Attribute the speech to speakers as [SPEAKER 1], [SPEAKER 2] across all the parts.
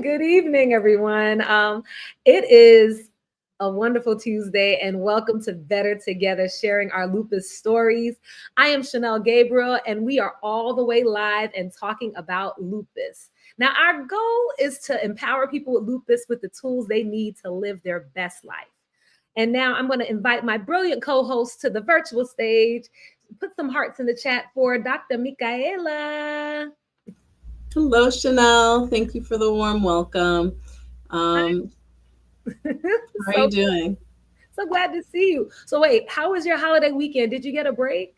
[SPEAKER 1] Good evening, everyone. It is a wonderful Tuesday, and welcome to Better Together, sharing our lupus stories. I am Chanel Gabriel, and we are all the way live and talking about lupus. Now, our goal is to empower people with lupus with the tools they need to live their best life. And now I'm going to invite my brilliant co-host to the virtual stage. Put some hearts in the chat for Dr. Michaela.
[SPEAKER 2] Hello, Chanel. Thank you for the warm welcome. How are you doing?
[SPEAKER 1] So glad to see you. So wait, how was your holiday weekend? Did you get a break?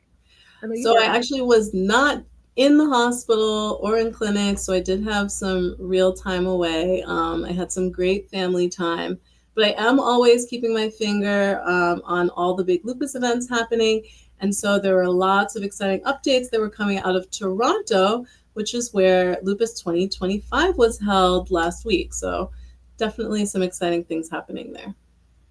[SPEAKER 2] I actually was not in the hospital or in clinic, so I did have some real time away. I had some great family time, but I am always keeping my finger on all the big lupus events happening. And so there were lots of exciting updates that were coming out of Toronto, which is where Lupus 2025 was held last week. So definitely some exciting things happening there.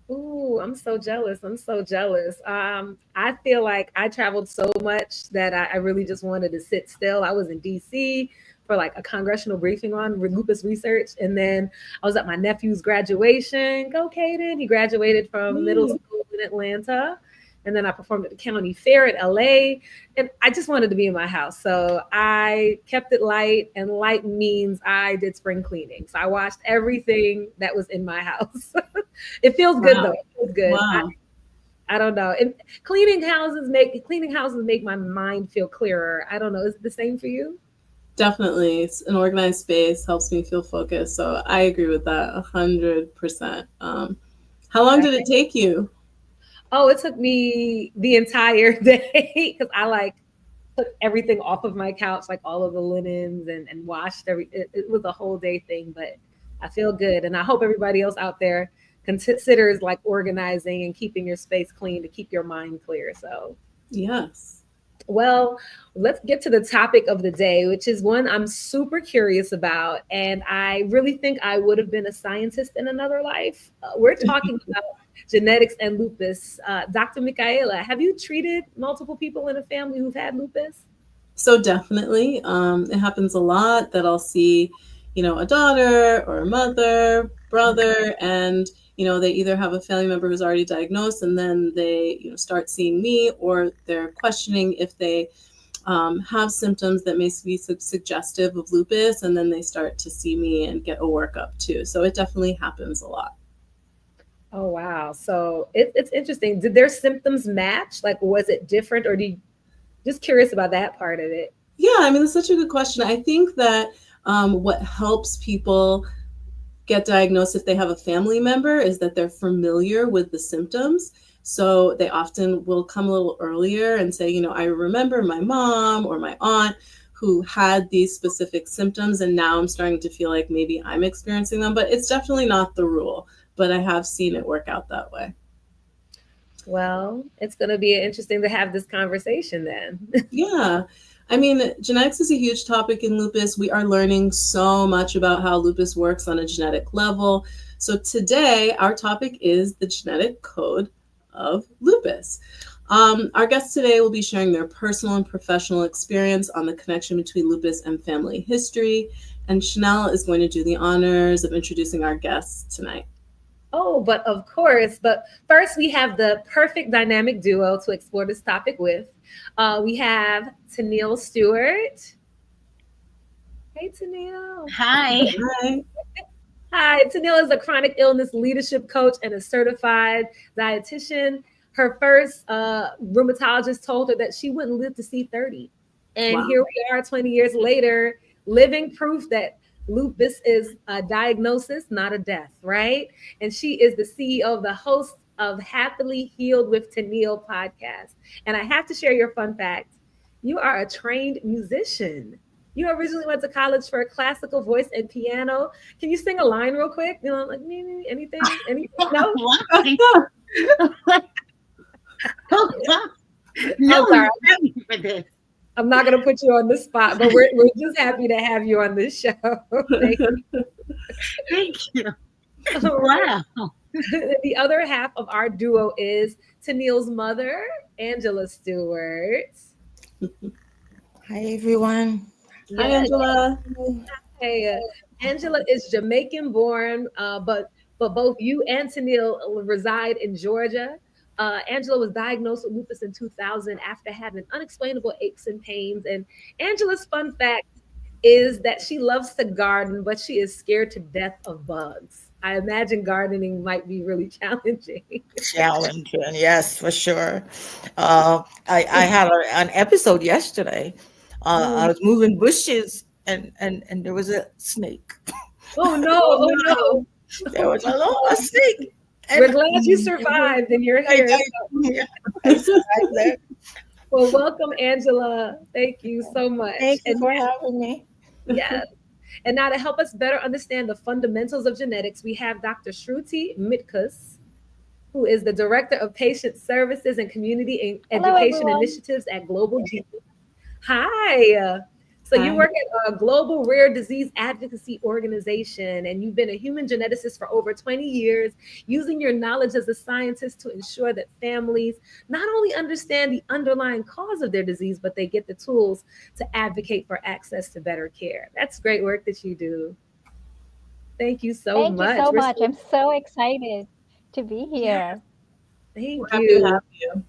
[SPEAKER 1] Ooh, I'm so jealous. I'm so jealous. I feel like I traveled so much that I really just wanted to sit still. I was in DC for like a congressional briefing on lupus research. And then I was at my nephew's graduation. Go, Caden. He graduated from middle school in Atlanta. And then I performed at the county fair at LA. And I just wanted to be in my house. So I kept it light. And light means I did spring cleaning. So I washed everything that was in my house. It feels good though. It feels good.
[SPEAKER 2] Wow.
[SPEAKER 1] I don't know. Cleaning houses make my mind feel clearer. I don't know. Is it the same for you?
[SPEAKER 2] Definitely. It's an organized space, helps me feel focused. So I agree with that 100%. How long did it take you?
[SPEAKER 1] Oh, it took me the entire day because I took everything off of my couch, like all of the linens and washed it was a whole day thing, but I feel good. And I hope everybody else out there considers like organizing and keeping your space clean to keep your mind clear. So,
[SPEAKER 2] yes.
[SPEAKER 1] Well, let's get to the topic of the day, which is one I'm super curious about. And I really think I would have been a scientist in another life. We're talking about genetics and lupus. Dr. Michaela, have you treated multiple people in a family who've had lupus?
[SPEAKER 2] So definitely, it happens a lot that I'll see, a daughter or a mother, brother, and they either have a family member who's already diagnosed, and then they start seeing me, or they're questioning if they have symptoms that may be suggestive of lupus, and then they start to see me and get a workup too. So it definitely happens a lot.
[SPEAKER 1] Oh, wow. So it's interesting. Did their symptoms match? Like, was it different, or just curious about that part of it?
[SPEAKER 2] Yeah, I mean, that's such a good question. I think that what helps people get diagnosed if they have a family member is that they're familiar with the symptoms. So they often will come a little earlier and say, I remember my mom or my aunt who had these specific symptoms, and now I'm starting to feel like maybe I'm experiencing them, but it's definitely not the rule. But I have seen it work out that way.
[SPEAKER 1] Well, it's going to be interesting to have this conversation then.
[SPEAKER 2] Yeah. I mean, genetics is a huge topic in lupus. We are learning so much about how lupus works on a genetic level. So today, our topic is the genetic code of lupus. Our guests today will be sharing their personal and professional experience on the connection between lupus and family history. And Chanel is going to do the honors of introducing our guests tonight.
[SPEAKER 1] Oh, but of course. But first, we have the perfect dynamic duo to explore this topic with. We have Tenille Stewart. Hey, Tenille.
[SPEAKER 3] Hi.
[SPEAKER 2] Hi.
[SPEAKER 1] Hi. Tenille is a chronic illness leadership coach and a certified dietitian. Her first rheumatologist told her that she wouldn't live to see 30. And
[SPEAKER 2] Wow.
[SPEAKER 1] here we are 20 years later, living proof that lupus is a diagnosis, not a death, right? And she is the CEO of the host of Happily Healed with Tenille podcast. And I have to share your fun fact. You are a trained musician. You originally went to college for classical voice and piano. Can you sing a line real quick? Like anything? No?
[SPEAKER 3] No,
[SPEAKER 1] sorry.
[SPEAKER 3] I'm ready for this.
[SPEAKER 1] I'm not going to put you on the spot, but we're just happy to have you on this show. Thank you.
[SPEAKER 3] Thank you. Wow.
[SPEAKER 1] The other half of our duo is Tenille's mother, Angella Stewart.
[SPEAKER 4] Hi, everyone.
[SPEAKER 2] Hi, Angela.
[SPEAKER 1] Hi. Angela is Jamaican born, but both you and Tenille reside in Georgia. Angela was diagnosed with lupus in 2000 after having unexplainable aches and pains. And Angela's fun fact is that she loves to garden, but she is scared to death of bugs. I imagine gardening might be really challenging.
[SPEAKER 4] Challenging, yes, for sure. I had an episode yesterday. I
[SPEAKER 1] Oh,
[SPEAKER 4] was moving bushes, and there was a snake.
[SPEAKER 1] oh no,
[SPEAKER 2] Oh
[SPEAKER 1] oh
[SPEAKER 2] no.
[SPEAKER 1] no.
[SPEAKER 4] There was a snake,
[SPEAKER 1] We're
[SPEAKER 4] and
[SPEAKER 1] glad you survived and you're
[SPEAKER 4] I,
[SPEAKER 1] here.
[SPEAKER 4] I, yeah, I survived that.
[SPEAKER 1] Well, welcome, Angela. Thank you so much.
[SPEAKER 4] Thank you for having me.
[SPEAKER 1] Yes. And now to help us better understand the fundamentals of genetics, we have Dr. Shruti Mitkus, who is the Director of Patient Services and Community
[SPEAKER 5] Hello,
[SPEAKER 1] Education
[SPEAKER 5] everyone.
[SPEAKER 1] Initiatives at Global G. Hi. So you
[SPEAKER 2] Hi.
[SPEAKER 1] work at a global rare disease advocacy organization, and you've been a human geneticist for over 20 years, using your knowledge as a scientist to ensure that families not only understand the underlying cause of their disease, but they get the tools to advocate for access to better care. That's great work that you do. Thank you so
[SPEAKER 5] Thank you
[SPEAKER 1] much.
[SPEAKER 5] so
[SPEAKER 1] We're
[SPEAKER 5] much.
[SPEAKER 1] so,
[SPEAKER 5] I'm so excited to be
[SPEAKER 1] yes,
[SPEAKER 5] here.
[SPEAKER 2] We're
[SPEAKER 1] thank
[SPEAKER 2] happy to
[SPEAKER 1] you.
[SPEAKER 2] have you.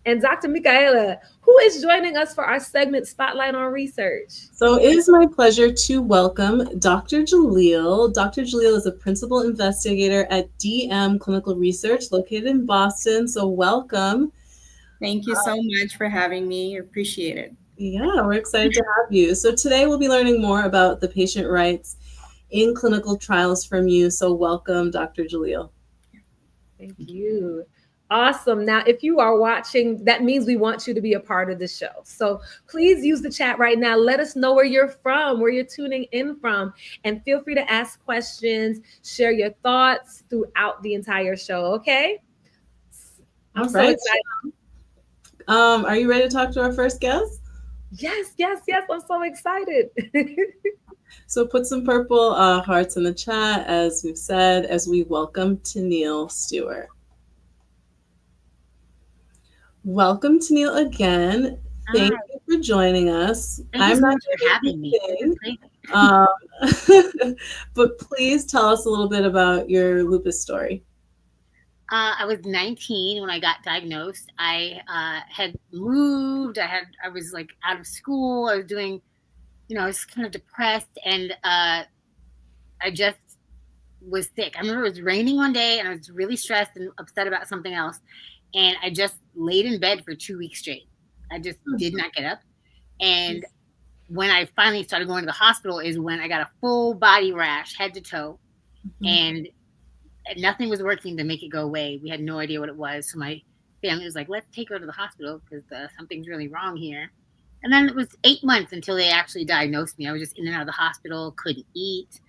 [SPEAKER 1] And Dr. Michaela, who is joining us for our segment Spotlight on Research.
[SPEAKER 2] So it is my pleasure to welcome Dr. Jaleel. Dr. Jaleel is a principal investigator at DM Clinical Research located in Boston. So welcome.
[SPEAKER 6] Thank you so much for having me. Appreciate it.
[SPEAKER 2] Yeah, we're excited to have you. So today we'll be learning more about the patient rights in clinical trials from you. So welcome, Dr. Jaleel.
[SPEAKER 1] Thank you. Awesome. Now, if you are watching, that means we want you to be a part of the show. So please use the chat right now. Let us know where you're from, where you're tuning in from, and feel free to ask questions, share your thoughts throughout the entire show. Okay. I'm
[SPEAKER 2] All
[SPEAKER 1] so
[SPEAKER 2] right.
[SPEAKER 1] excited.
[SPEAKER 2] Are you ready to talk to our first guest?
[SPEAKER 1] Yes, yes, yes. I'm so excited.
[SPEAKER 2] So put some purple hearts in the chat, as we've said, as we welcome Tenille Stewart. Welcome, Tenille, again. Thank
[SPEAKER 3] Hi.
[SPEAKER 2] you for joining us.
[SPEAKER 3] Thank you
[SPEAKER 2] I'm
[SPEAKER 3] so
[SPEAKER 2] not
[SPEAKER 3] much for
[SPEAKER 2] doing
[SPEAKER 3] having me. This is
[SPEAKER 2] anything,
[SPEAKER 3] great.
[SPEAKER 2] but please tell us a little bit about your lupus story.
[SPEAKER 3] I was 19 when I got diagnosed. I had moved. I was like out of school. I was doing, I was kind of depressed, and I just was sick. I remember it was raining one day, and I was really stressed and upset about something else, and I just laid in bed for 2 weeks straight. I just did not get up, and when I finally started going to the hospital is when I got a full body rash, head to toe, and nothing was working to make it go away. We had no idea what it was. So my family was like, let's take her to the hospital because something's really wrong here. And then it was 8 months until they actually diagnosed me. I was just in and out of the hospital, couldn't eat,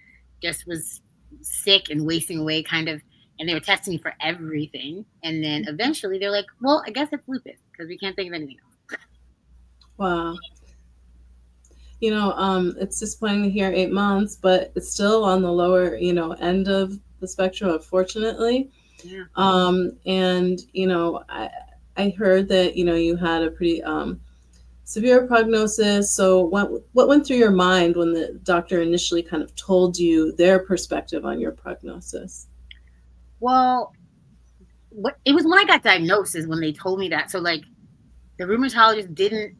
[SPEAKER 3] just was sick and wasting away kind of. And they were testing me for everything. And then eventually they're like, well, I guess it's lupus because we can't think of anything else.
[SPEAKER 2] Wow. It's disappointing to hear 8 months, but it's still on the lower, end of the spectrum, unfortunately.
[SPEAKER 3] Yeah.
[SPEAKER 2] And I heard that you had a pretty severe prognosis. So what went through your mind when the doctor initially kind of told you their perspective on your prognosis?
[SPEAKER 3] Well, it was when I got diagnosed is when they told me that. So like the rheumatologist didn't.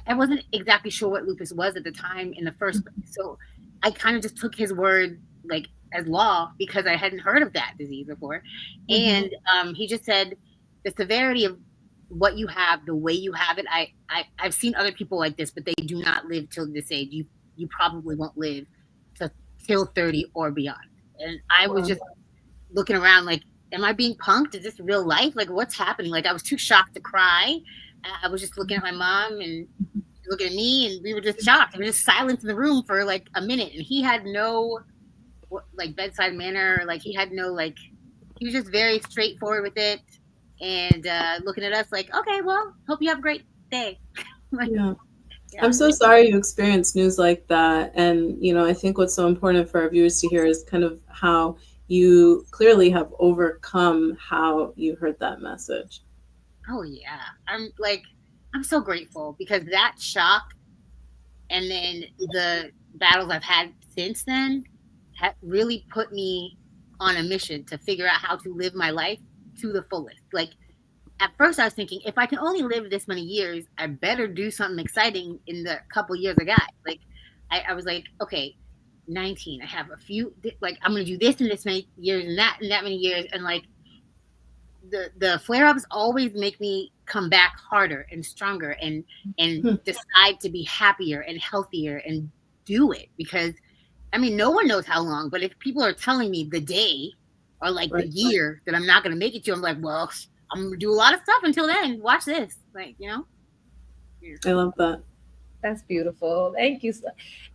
[SPEAKER 3] I wasn't exactly sure what lupus was at the time in the first place. So I kind of just took his word like as law because I hadn't heard of that disease before. And he just said the severity of what you have, the way you have it. I've seen other people like this, but they do not live till this age. You probably won't live till 30 or beyond. And I was just looking around like, am I being punked? Is this real life? Like, what's happening? Like, I was too shocked to cry. I was just looking at my mom and looking at me, and we were just shocked. We were just silent in the room for like a minute, and he had no like bedside manner. Like he had no like, he was just very straightforward with it, and looking at us like, okay, well, hope you have a great day. Like,
[SPEAKER 2] yeah. I'm so sorry you experienced news like that. And, I think what's so important for our viewers to hear is kind of how you clearly have overcome how you heard that message.
[SPEAKER 3] Oh yeah. I'm so grateful because that shock and then the battles I've had since then have really put me on a mission to figure out how to live my life to the fullest. Like at first I was thinking, if I can only live this many years, I better do something exciting in the couple years I got. Like I was like, okay, 19, I have a few, like I'm gonna do this in this many years and that many years, and like the flare ups always make me come back harder and stronger and decide to be happier and healthier and do it. Because I mean, no one knows how long, but if people are telling me the day or like the year that I'm not going to make it to, I'm like, well, I'm going to do a lot of stuff until then. Watch this. Like, you know?
[SPEAKER 2] I love that.
[SPEAKER 1] That's beautiful. Thank you.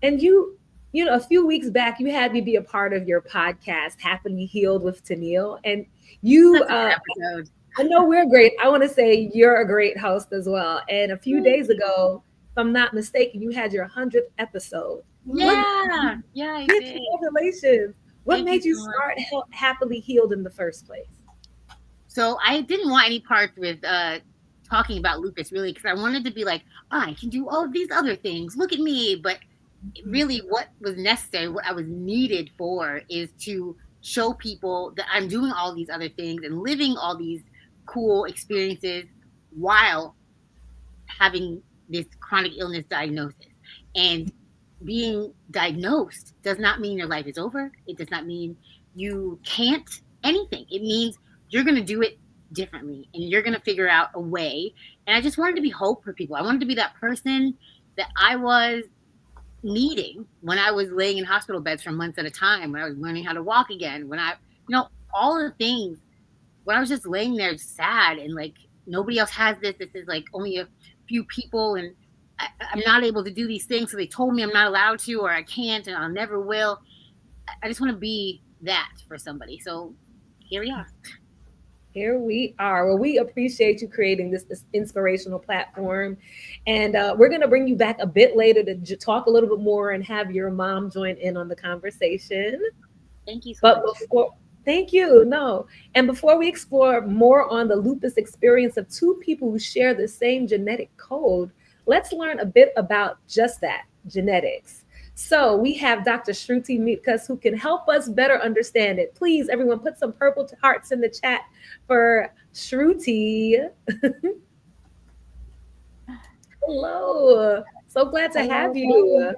[SPEAKER 1] And you know, a few weeks back, you had me be a part of your podcast, Happily Healed with Tenille. And you,
[SPEAKER 3] Episode.
[SPEAKER 1] I know we're great. I want to say you're a great host as well. And a few days ago, if I'm not mistaken, you had your 100th episode.
[SPEAKER 3] Yeah. Yeah, I did.
[SPEAKER 1] Congratulations. What
[SPEAKER 3] Thank
[SPEAKER 1] made
[SPEAKER 3] you
[SPEAKER 1] you
[SPEAKER 3] so
[SPEAKER 1] start Happily Healed in the first place?
[SPEAKER 3] So I didn't want any parts with talking about lupus, really, because I wanted to be like, I can do all of these other things. Look at me. But really what was necessary, what I was needed for, is to show people that I'm doing all these other things and living all these cool experiences while having this chronic illness diagnosis. And being diagnosed does not mean your life is over. It does not mean you can't anything. It means you're going to do it differently and you're going to figure out a way. And I just wanted to be hope for people. I wanted to be that person that I was needing when I was laying in hospital beds for months at a time, when I was learning how to walk again, when I, you know, all of the things, when I was just laying there sad and like, nobody else has this. This is like only a few people and I'm not able to do these things. So they told me I'm not allowed to, or I can't, and I'll never will. I just want to be that for somebody. So here we are.
[SPEAKER 1] Here we are. Well, we appreciate you creating this inspirational platform. And we're going to bring you back a bit later to talk a little bit more and have your mom join in on the conversation.
[SPEAKER 3] Thank you so
[SPEAKER 1] But
[SPEAKER 3] much.
[SPEAKER 1] thank you. No. And before we explore more on the lupus experience of two people who share the same genetic code, let's learn a bit about just that, genetics. So we have Dr. Shruti Mitkas who can help us better understand it. Please, everyone, put some purple hearts in the chat for Shruti. Hello. So glad to have you.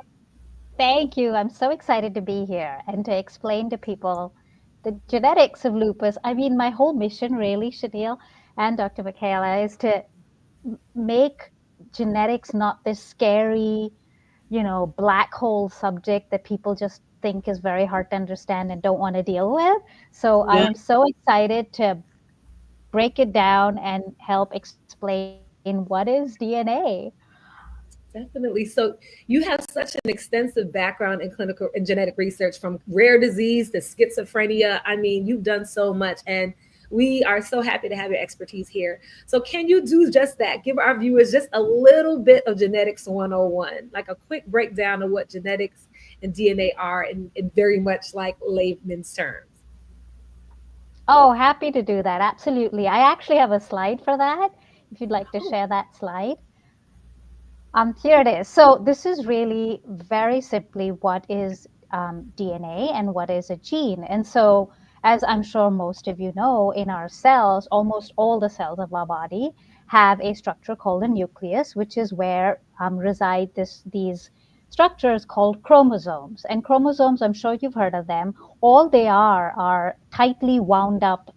[SPEAKER 5] Thank you. I'm so excited to be here and to explain to people the genetics of lupus. I mean, my whole mission really, Chanel and Dr. Michaela, is to make genetics not this scary, black hole subject that people just think is very hard to understand and don't want to deal with. So I am so excited to break it down and help explain what is DNA.
[SPEAKER 1] Definitely. So you have such an extensive background in clinical and genetic research, from rare disease to schizophrenia. I mean, you've done so much, and we are so happy to have your expertise here. So can you do just that? Give our viewers just a little bit of genetics 101, like a quick breakdown of what genetics and DNA are in very much like layman's terms.
[SPEAKER 5] Oh, happy to do that. Absolutely. I actually have a slide for that, if you'd like to share that slide. Here it is. So this is really very simply what is DNA and what is a gene. And so, as I'm sure most of you know, in our cells, almost all the cells of our body have a structure called a nucleus, which is where reside these structures called chromosomes. And chromosomes, I'm sure you've heard of them. All they are tightly wound up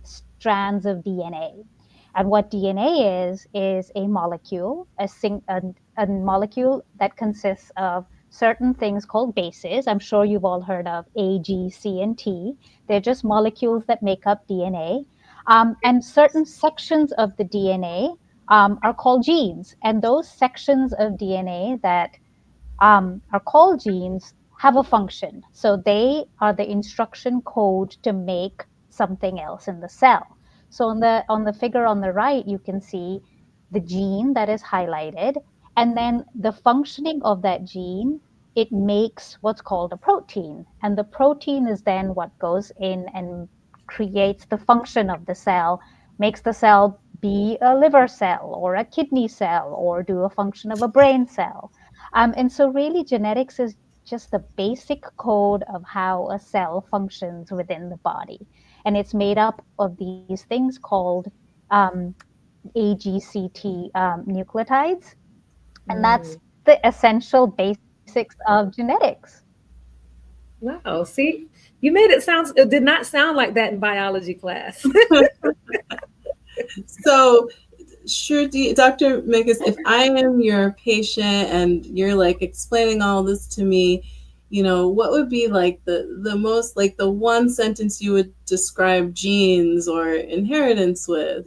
[SPEAKER 5] strands of DNA. And what DNA is a molecule, a molecule that consists of certain things called bases. I'm sure you've all heard of A, G, C, and T. They're just molecules that make up DNA. And certain sections of the DNA are called genes. And those sections of DNA that are called genes have a function. So they are the instruction code to make something else in the cell. So on the figure on the right, you can see the gene that is highlighted, and then the functioning of that gene, it makes what's called a protein. And the protein is then what goes in and creates the function of the cell, makes the cell be a liver cell or a kidney cell or do a function of a brain cell. And so really genetics is just the basic code of how a cell functions within the body. And it's made up of these things called um, AGCT nucleotides. And that's
[SPEAKER 1] Mm.
[SPEAKER 5] the essential basics of genetics.
[SPEAKER 1] Wow. See, you made it sound, it did not sound like that in biology class.
[SPEAKER 2] So, sure, Dr. Megas, if I am your patient and you're like explaining all this to me, what would be like the most, like the one sentence you would describe genes or inheritance with?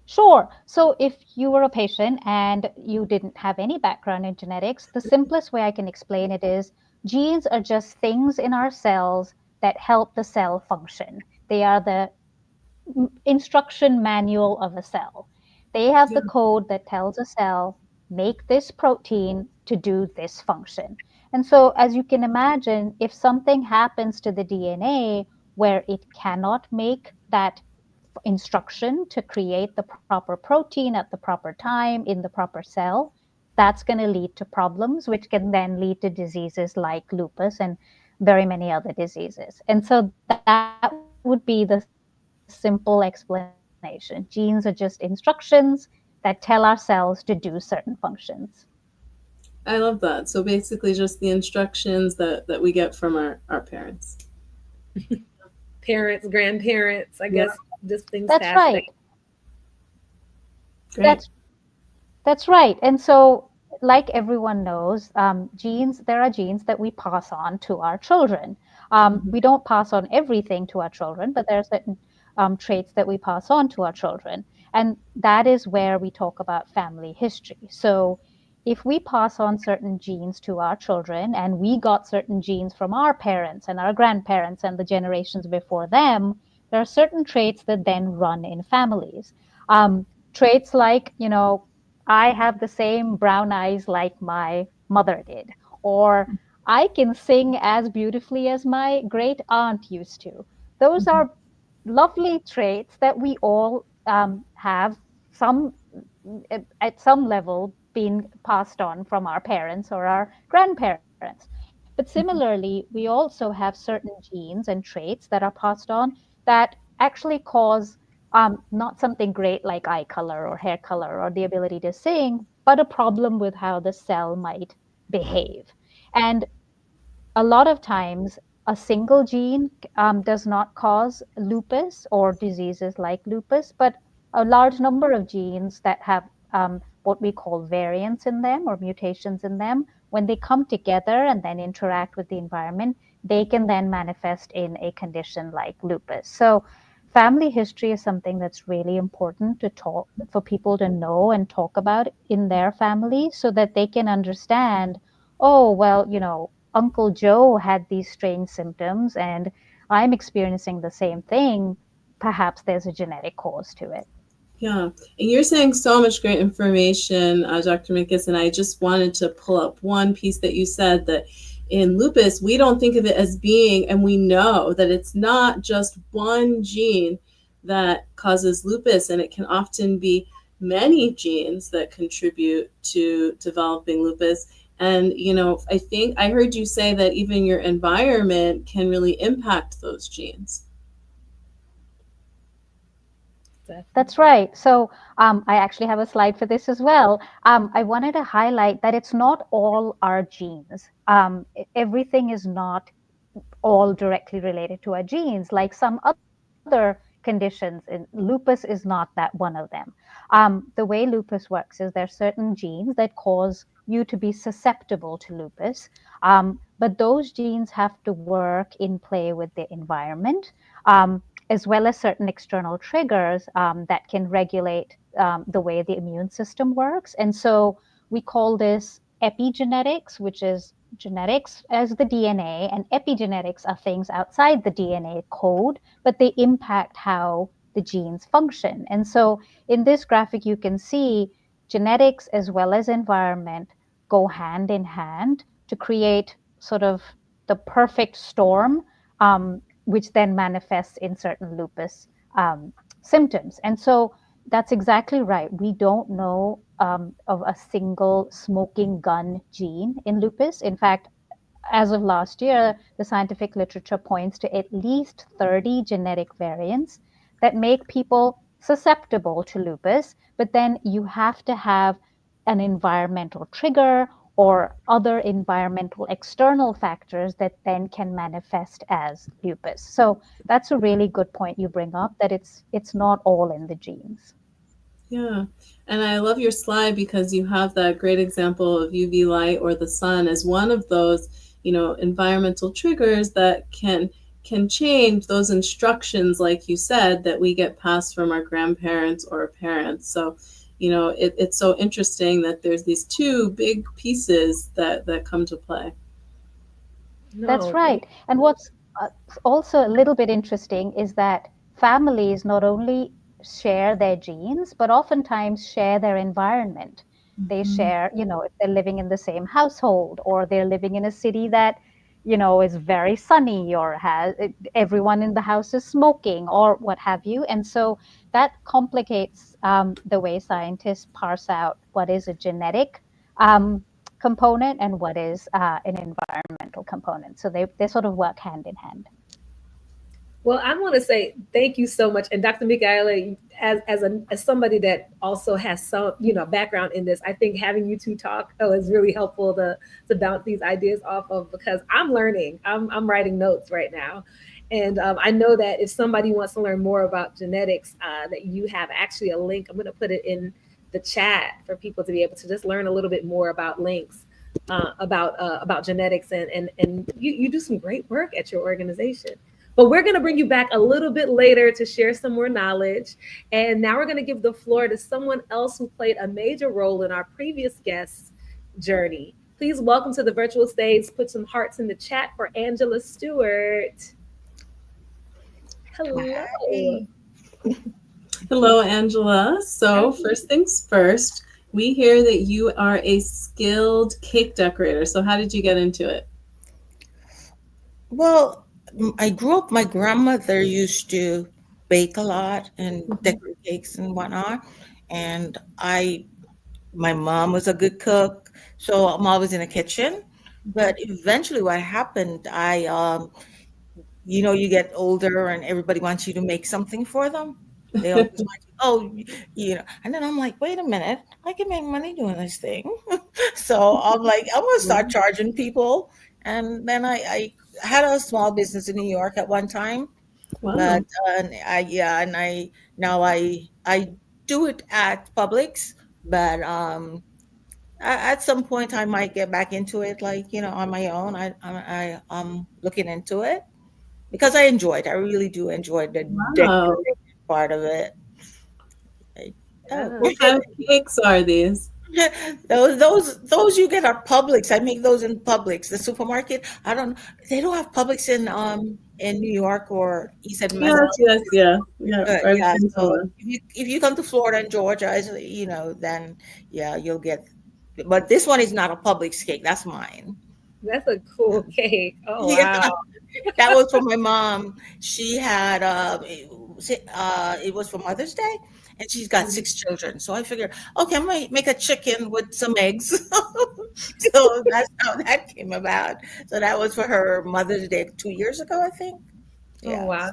[SPEAKER 5] Sure. So if you were a patient and you didn't have any background in genetics, the simplest way I can explain it is genes are just things in our cells that help the cell function. They are the instruction manual of a cell. They have the
[SPEAKER 2] Yeah.
[SPEAKER 5] code that tells a cell, make this protein to do this function. And so, as you can imagine, if something happens to the DNA where it cannot make that instruction to create the proper protein at the proper time in the proper cell, that's going to lead to problems, which can then lead to diseases like lupus and very many other diseases. And so that would be the simple explanation. Genes are just instructions that tell our cells to do certain functions.
[SPEAKER 2] I love that. So basically just the instructions that we get from our parents.
[SPEAKER 1] Parents, grandparents, I
[SPEAKER 2] Yeah,
[SPEAKER 1] guess, just things
[SPEAKER 5] That's
[SPEAKER 1] passed down.
[SPEAKER 5] right.
[SPEAKER 2] great.
[SPEAKER 5] That's right. And so, like everyone knows, there are genes that we pass on to our children.
[SPEAKER 2] Mhm.
[SPEAKER 5] We don't pass on everything to our children, but there are certain traits that we pass on to our children. And that is where we talk about family history. So, if we pass on certain genes to our children and we got certain genes from our parents and our grandparents and the generations before them, there are certain traits that then run in families. Traits like, I have the same brown eyes like my mother did, or I can sing as beautifully as my great aunt used to. Those
[SPEAKER 2] Mhm.
[SPEAKER 5] are lovely traits that we all have some at some level being passed on from our parents or our grandparents. But similarly, we also have certain genes and traits that are passed on that actually cause not something great like eye color or hair color or the ability to sing, but a problem with how the cell might behave. And a lot of times, a single gene does not cause lupus or diseases like lupus, but a large number of genes that have what we call variants in them or mutations in them, when they come together and then interact with the environment, they can then manifest in a condition like lupus. So, family history is something that's really important to talk for people to know and talk about in their family so that they can understand, oh, well, Uncle Joe had these strange symptoms and I'm experiencing the same thing. Perhaps there's a genetic cause to it.
[SPEAKER 2] Yeah, and you're saying so much great information, Dr. Minkus, and I just wanted to pull up one piece that you said that in lupus, we don't think of it as being, and we know that it's not just one gene that causes lupus, and it can often be many genes that contribute to developing lupus. And, I think I heard you say that even your environment can really impact those genes.
[SPEAKER 5] That's right. So I actually have a slide for this as well. I wanted to highlight that it's not all our genes. Everything is not all directly related to our genes, like some other conditions. And lupus is not that one of them. The way lupus works is there are certain genes that cause you to be susceptible to lupus, but those genes have to work in play with the environment. As well as certain external triggers that can regulate the way the immune system works. And so we call this epigenetics, which is genetics as the DNA, and epigenetics are things outside the DNA code, but they impact how the genes function. And so in this graphic, you can see genetics as well as environment go hand in hand to create sort of the perfect storm, which then manifests in certain lupus symptoms. And so that's exactly right. We don't know of a single smoking gun gene in lupus. In fact, as of last year, the scientific literature points to at least 30 genetic variants that make people susceptible to lupus, but then you have to have an environmental trigger or other environmental external factors that then can manifest as lupus. So that's a really good point you bring up, that it's not all in the genes.
[SPEAKER 2] Yeah. And I love your slide because you have that great example of UV light or the sun as one of those, environmental triggers that can change those instructions, like you said, that we get passed from our grandparents or parents. So, it's so interesting that there's these two big pieces that come to play.
[SPEAKER 5] That's
[SPEAKER 1] No,
[SPEAKER 5] right. And what's also a little bit interesting is that families not only share their genes, but oftentimes share their environment. They
[SPEAKER 2] Mhm.
[SPEAKER 5] share, if they're living in the same household or they're living in a city that, is very sunny or has everyone in the house is smoking or what have you. And so that complicates the way scientists parse out what is a genetic um, component and what is an environmental component. So they sort of work hand in hand.
[SPEAKER 1] well, I want to say thank you so much. And Dr. Michaela, as somebody that also has some, background in this, I think having you two talk is really helpful to bounce these ideas off of, because I'm learning. I'm writing notes right now. And I know that if somebody wants to learn more about genetics, that you have actually a link. I'm going to put it in the chat for people to be able to just learn a little bit more about links, about genetics, and you do some great work at your organization. But we're going to bring you back a little bit later to share some more knowledge. And now we're going to give the floor to someone else who played a major role in our previous guest's journey. Please welcome to the virtual stage. Put some hearts in the chat for Angela Stewart. Hello.
[SPEAKER 4] Hi.
[SPEAKER 2] Hello, Angela. So, first things first, we hear that you are a skilled cake decorator. So, how did you get into it?
[SPEAKER 4] Well, I grew up, my grandmother used to bake a lot and
[SPEAKER 2] Mhm.
[SPEAKER 4] decorate cakes and whatnot. And my mom was a good cook, so I'm always in the kitchen. But eventually, what happened, you get older and everybody wants you to make something for them. They always want you, and then I'm like, wait a minute, I can make money doing this thing. So I'm like, I'm gonna start charging people. And then I had a small business in New York at one time, but
[SPEAKER 2] Wow.
[SPEAKER 4] and I now I do it at Publix, but at some point I might get back into it, like on my own. I'm looking into it because I enjoy it. I really do enjoy the
[SPEAKER 2] Wow.
[SPEAKER 4] decorating part of it. I- Oh,
[SPEAKER 1] Yeah.
[SPEAKER 2] What kind of cakes are these?
[SPEAKER 4] those you get are Publix. I make those in Publix, the supermarket. They don't have Publix in New York, or you said
[SPEAKER 2] Yes, yes,
[SPEAKER 4] Massachusetts.
[SPEAKER 2] yeah. Yeah, I've
[SPEAKER 4] Yeah,
[SPEAKER 2] been to
[SPEAKER 4] so
[SPEAKER 2] one.
[SPEAKER 4] if you come to Florida and Georgia, then yeah, you'll get. But this one is not a Publix cake. That's mine.
[SPEAKER 1] That's a cool cake. Oh,
[SPEAKER 4] Yeah,
[SPEAKER 1] wow.
[SPEAKER 4] that was for my mom. She had it was for Mother's Day, and she's got
[SPEAKER 2] Mhm.
[SPEAKER 4] 6 children. So I figured, okay, I'm gonna make a chicken with some eggs. So that's how that came about. So that was for her Mother's Day 2 years ago, I think.
[SPEAKER 1] Oh,
[SPEAKER 4] Yeah.
[SPEAKER 1] wow.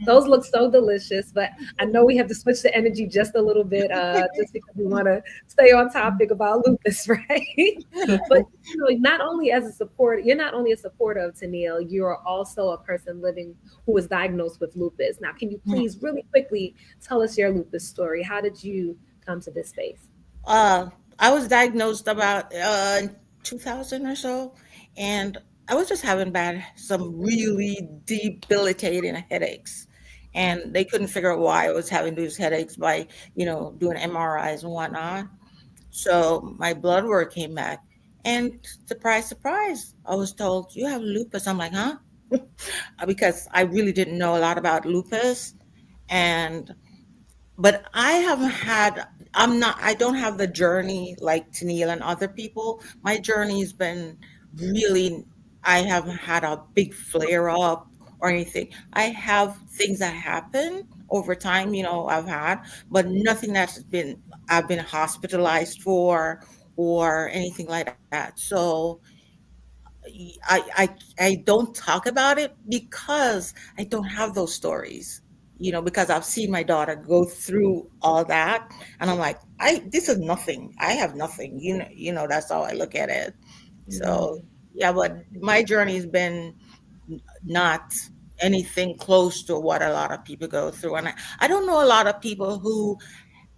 [SPEAKER 1] Those look so delicious, but I know we have to switch the energy just a little bit, just because we want to stay on topic about lupus, right? But not only as a support, you're not only a supporter of Tenille, you're also a person living who was diagnosed with lupus. Now, can you please really quickly tell us your lupus story? How did you come to this space?
[SPEAKER 4] Uh, I was diagnosed about 2000 or so, and I was just having some really debilitating headaches, and they couldn't figure out why I was having these headaches by doing MRIs and whatnot. So my blood work came back, and surprise, surprise, I was told you have lupus. I'm like, huh? Because I really didn't know a lot about lupus, and but I don't have the journey like Tennille and other people. My journey's been really, I haven't had a big flare up or anything. I have things that happen over time, I've had, but nothing I've been hospitalized for or anything like that. So I don't talk about it because I don't have those stories, because I've seen my daughter go through all that, and I'm like, this is nothing. I have nothing. That's how I look at it. So
[SPEAKER 1] Mm.
[SPEAKER 4] yeah, but my journey has been not anything close to what a lot of people go through, and I don't know a lot of people who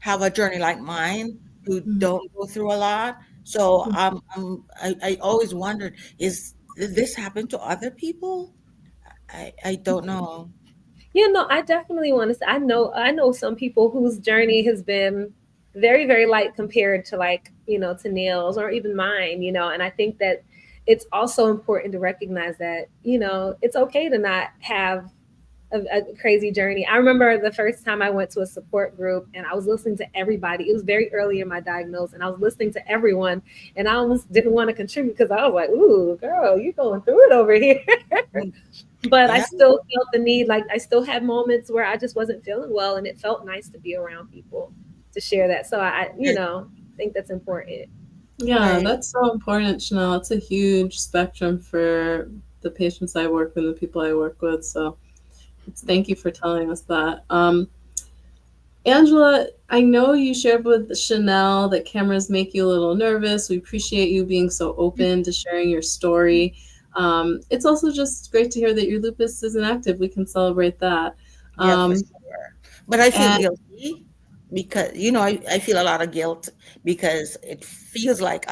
[SPEAKER 4] have a journey like mine who don't go through a lot. So I always wondered, did this happen to other people? I don't know.
[SPEAKER 1] I definitely want to say I know some people whose journey has been very, very light compared to like, to Neil's or even mine, and I think that it's also important to recognize that, it's okay to not have a crazy journey. I remember the first time I went to a support group and I was listening to everybody. It was very early in my diagnosis, and I was listening to everyone, and I almost didn't want to contribute because I was like, "Ooh, girl, you're going through it over here." But I
[SPEAKER 4] Yeah,
[SPEAKER 1] still felt the need. Like I still had moments where I just wasn't feeling well, and it felt nice to be around people to share that. So I think that's important.
[SPEAKER 2] Yeah,
[SPEAKER 4] right.
[SPEAKER 2] that's so important, Chanel. It's a huge spectrum for the patients I work with, the people I work with. So thank you for telling us that. Angela, I know you shared with Chanel that cameras make you a little nervous. We appreciate you being so open to sharing your story. It's also just great to hear that your lupus isn't active. We can celebrate that.
[SPEAKER 4] Yeah, for
[SPEAKER 2] Um,
[SPEAKER 4] sure. But I feel
[SPEAKER 2] and
[SPEAKER 4] guilty because, I feel a lot of guilt because it feels like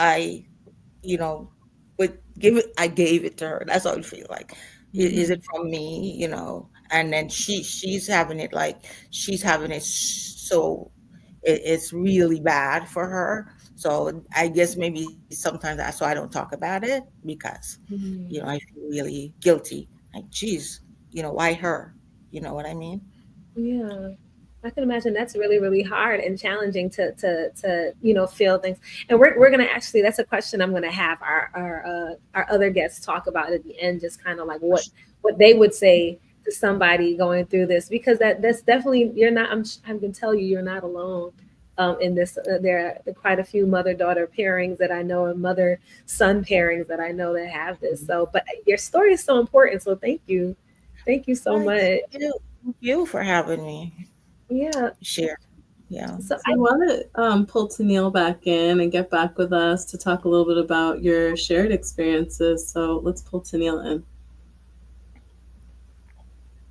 [SPEAKER 4] you know, I gave it to her. That's how it feels like. Is it from me? And then she's having it so it's really bad for her. So I guess maybe sometimes that's why I don't talk about it because, I feel really guilty. Like, geez, why her? You know what I mean?
[SPEAKER 1] Yeah. I can imagine that's really, really hard and challenging to feel things. And we're gonna actually that's a question I'm gonna have our other guests talk about at the end, just kind of like what they would say to somebody going through this, because that's definitely you're not. I'm gonna tell you you're not alone. In this, there are quite a few mother-daughter pairings that I know, and mother-son pairings that I know that have this. So, but your story is so important. So, thank you so
[SPEAKER 4] Right.
[SPEAKER 1] much.
[SPEAKER 4] Thank you for having me
[SPEAKER 1] Yeah.
[SPEAKER 4] share. Yeah.
[SPEAKER 1] So
[SPEAKER 2] so I want to pull Tenille back in and get back with us to talk a little bit about your shared experiences. So let's pull Tenille in.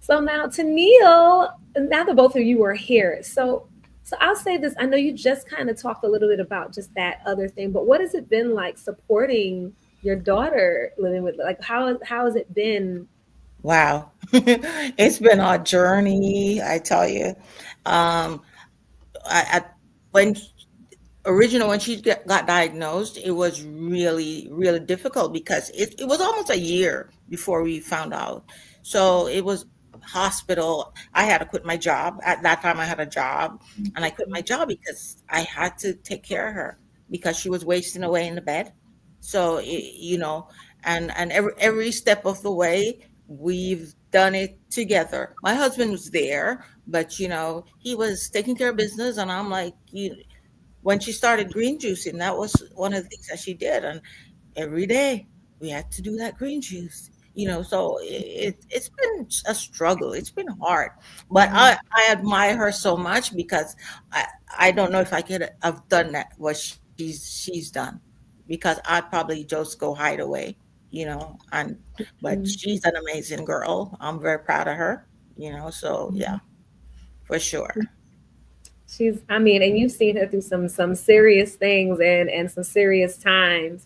[SPEAKER 1] now to Neil, now that both of you are here, so I'll say this. I know you just kind of talked a little bit about just that other thing, but what has it been like supporting your daughter living with, like, how has it been?
[SPEAKER 4] Wow. It's been a journey, I tell you. Um, I when when she got diagnosed, it was really, really difficult because it was almost a year before we found out. So it was hospital. I had to quit my job. At that time, I had a job, and I quit my job because I had to take care of her because she was wasting away in the bed. So, and every step of the way, we've done it together. My husband was there, but he was taking care of business, and I'm like, when she started green juicing, that was one of the things that she did. And every day we had to do that green juice. So it's been a struggle. It's been hard, but I admire her so much because I I don't know if I could have done that what she's done because I'd probably just go hide away, and but
[SPEAKER 1] Mm.
[SPEAKER 4] she's an amazing girl. I'm very proud of her, so yeah, for sure.
[SPEAKER 1] I mean, and you've seen her through some serious things and some serious times.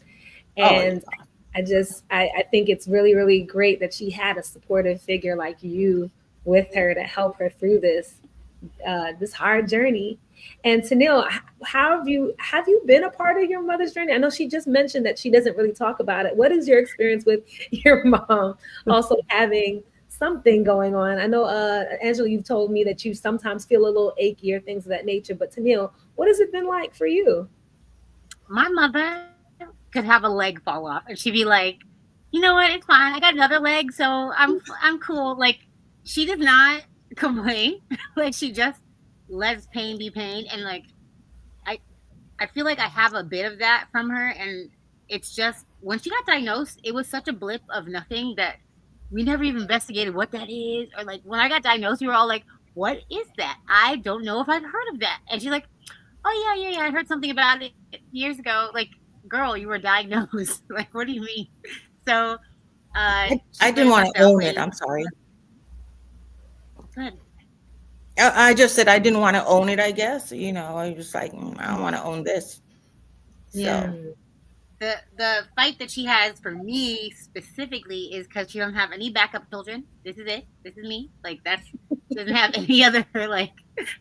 [SPEAKER 4] Oh yeah.
[SPEAKER 1] And I think it's really, really great that she had a supportive figure like you with her to help her through this hard journey. And Tanil, how have you been a part of your mother's journey? I know she just mentioned that she doesn't really talk about it. What is your experience with your mom also having something going on? I know, Angela, you've told me that you sometimes feel a little achy or things of that nature. But Tanil, what has it been like for you?
[SPEAKER 3] My mother could have a leg fall off, and she'd be like, "You know what? It's fine. I got another leg, so I'm cool." Like, she does not complain. Like she just lets pain be pain, and like I I feel like I have a bit of that from her, and it's just when she got diagnosed, it was such a blip of nothing that we never even investigated what that is, or like when I got diagnosed, we were all like, "What is that? I don't know if I've heard of that." And she's like, "Oh yeah, I heard something about it years ago." Like, girl, you were diagnosed. Like, what do you mean? So,
[SPEAKER 4] I didn't want to own it. I'm sorry.
[SPEAKER 3] Good.
[SPEAKER 4] I just said I didn't want to own it, I guess. I was like, I don't want to own this.
[SPEAKER 3] Yeah.
[SPEAKER 4] So
[SPEAKER 3] The fight that she has for me specifically is because she doesn't have any backup children. This is it. This is me. Like she doesn't have any other like.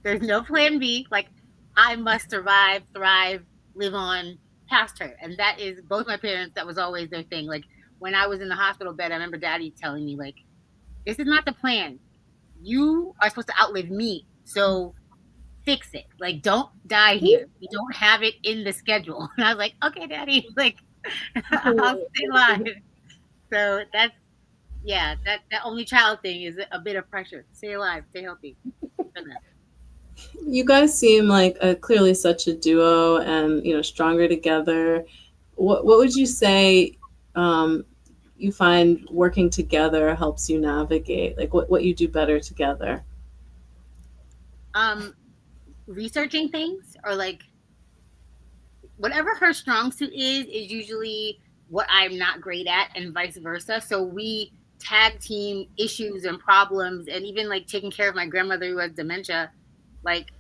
[SPEAKER 3] There's no plan B. Like I must survive, thrive, live on past her, and that is both my parents. That was always their thing. Like when I was in the hospital bed, I remember Daddy telling me like, "This is not the plan. You are supposed to outlive me. So." Fix it. Like, don't die here. You don't have it in the schedule. And I was like, okay, Daddy, like, I'll stay alive. So that's, yeah, that only child thing is a bit of pressure. Stay alive, stay healthy.
[SPEAKER 2] You guys seem like clearly such a duo, and stronger together. What would you say you find working together helps you navigate? Like what you do better together?
[SPEAKER 3] Researching things, or like whatever her strong suit is usually what I'm not great at, and vice versa. So we tag team issues and problems, and even like taking care of my grandmother who has dementia. Like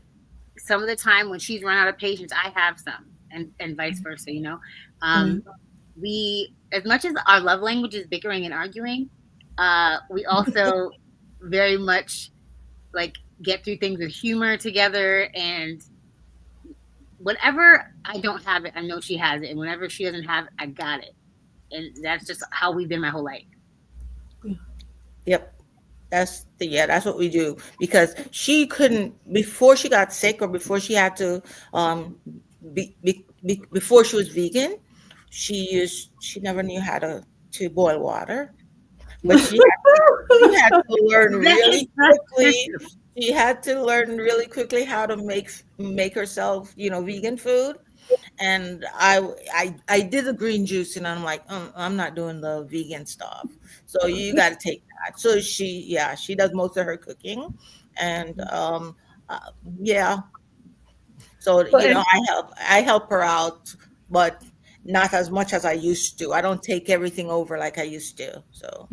[SPEAKER 3] some of the time when she's run out of patience, I have some, and vice versa. We, as much as our love language is bickering and arguing, we also very much like get through things with humor together, and whatever I don't have it, I know she has it, and whenever she doesn't have it, I got it, and that's just how we've been my whole life.
[SPEAKER 4] Yep. That's what we do, because she couldn't, before she got sick, or before she had to before she was vegan, she never knew how to boil water, but she had to learn really quickly. She had to learn really quickly how to make herself, vegan food. And I did the green juice, and I'm like, I'm not doing the vegan stuff. So you got to take that. So she does most of her cooking, and yeah. So I help her out, but not as much as I used to. I don't take everything over like I used to. So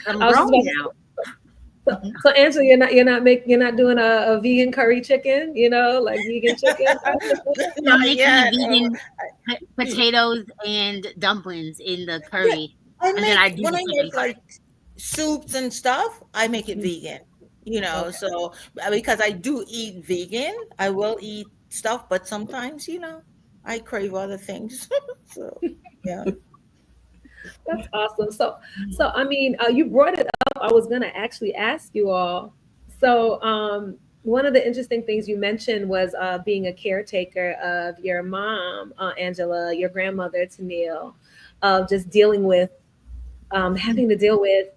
[SPEAKER 3] I'm grown now.
[SPEAKER 1] So Angela, you're not doing a vegan curry chicken, like vegan chicken.
[SPEAKER 3] I'm making vegan potatoes and dumplings in the curry.
[SPEAKER 4] Yeah, when I make like soups and stuff, I make it vegan. So because I do eat vegan, I will eat stuff, but sometimes, I crave other things. So yeah.
[SPEAKER 1] That's awesome. So I mean, you brought it up. I was gonna actually ask you all. So one of the interesting things you mentioned was being a caretaker of your mom, Angela, your grandmother, Tenille, just dealing with having to deal with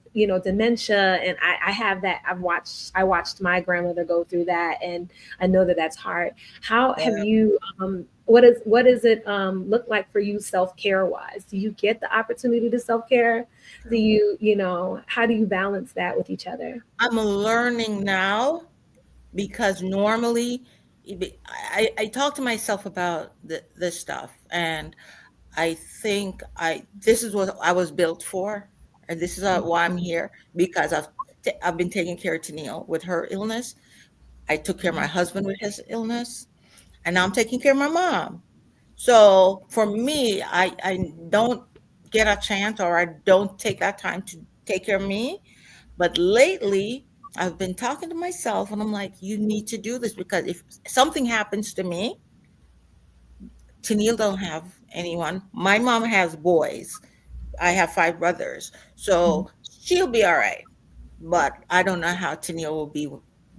[SPEAKER 1] dementia. And I have that. I watched my grandmother go through that, and I know that that's hard. How have you what does it look like for you self-care wise? Do you get the opportunity to self-care? Do you how do you balance that with each other?
[SPEAKER 4] I'm learning now, because normally I talk to myself about this stuff, and I think this is what I was built for, and this is why I'm here, because I've been taking care of Tenille with her illness. I took care of my husband with his illness, and now I'm taking care of my mom. So for me, I don't get a chance, or I don't take that time to take care of me. But lately, I've been talking to myself, and I'm like, you need to do this, because if something happens to me, Tenille don't have anyone. My mom has boys. I have 5 brothers. So she'll be all right. But I don't know how Tenille will be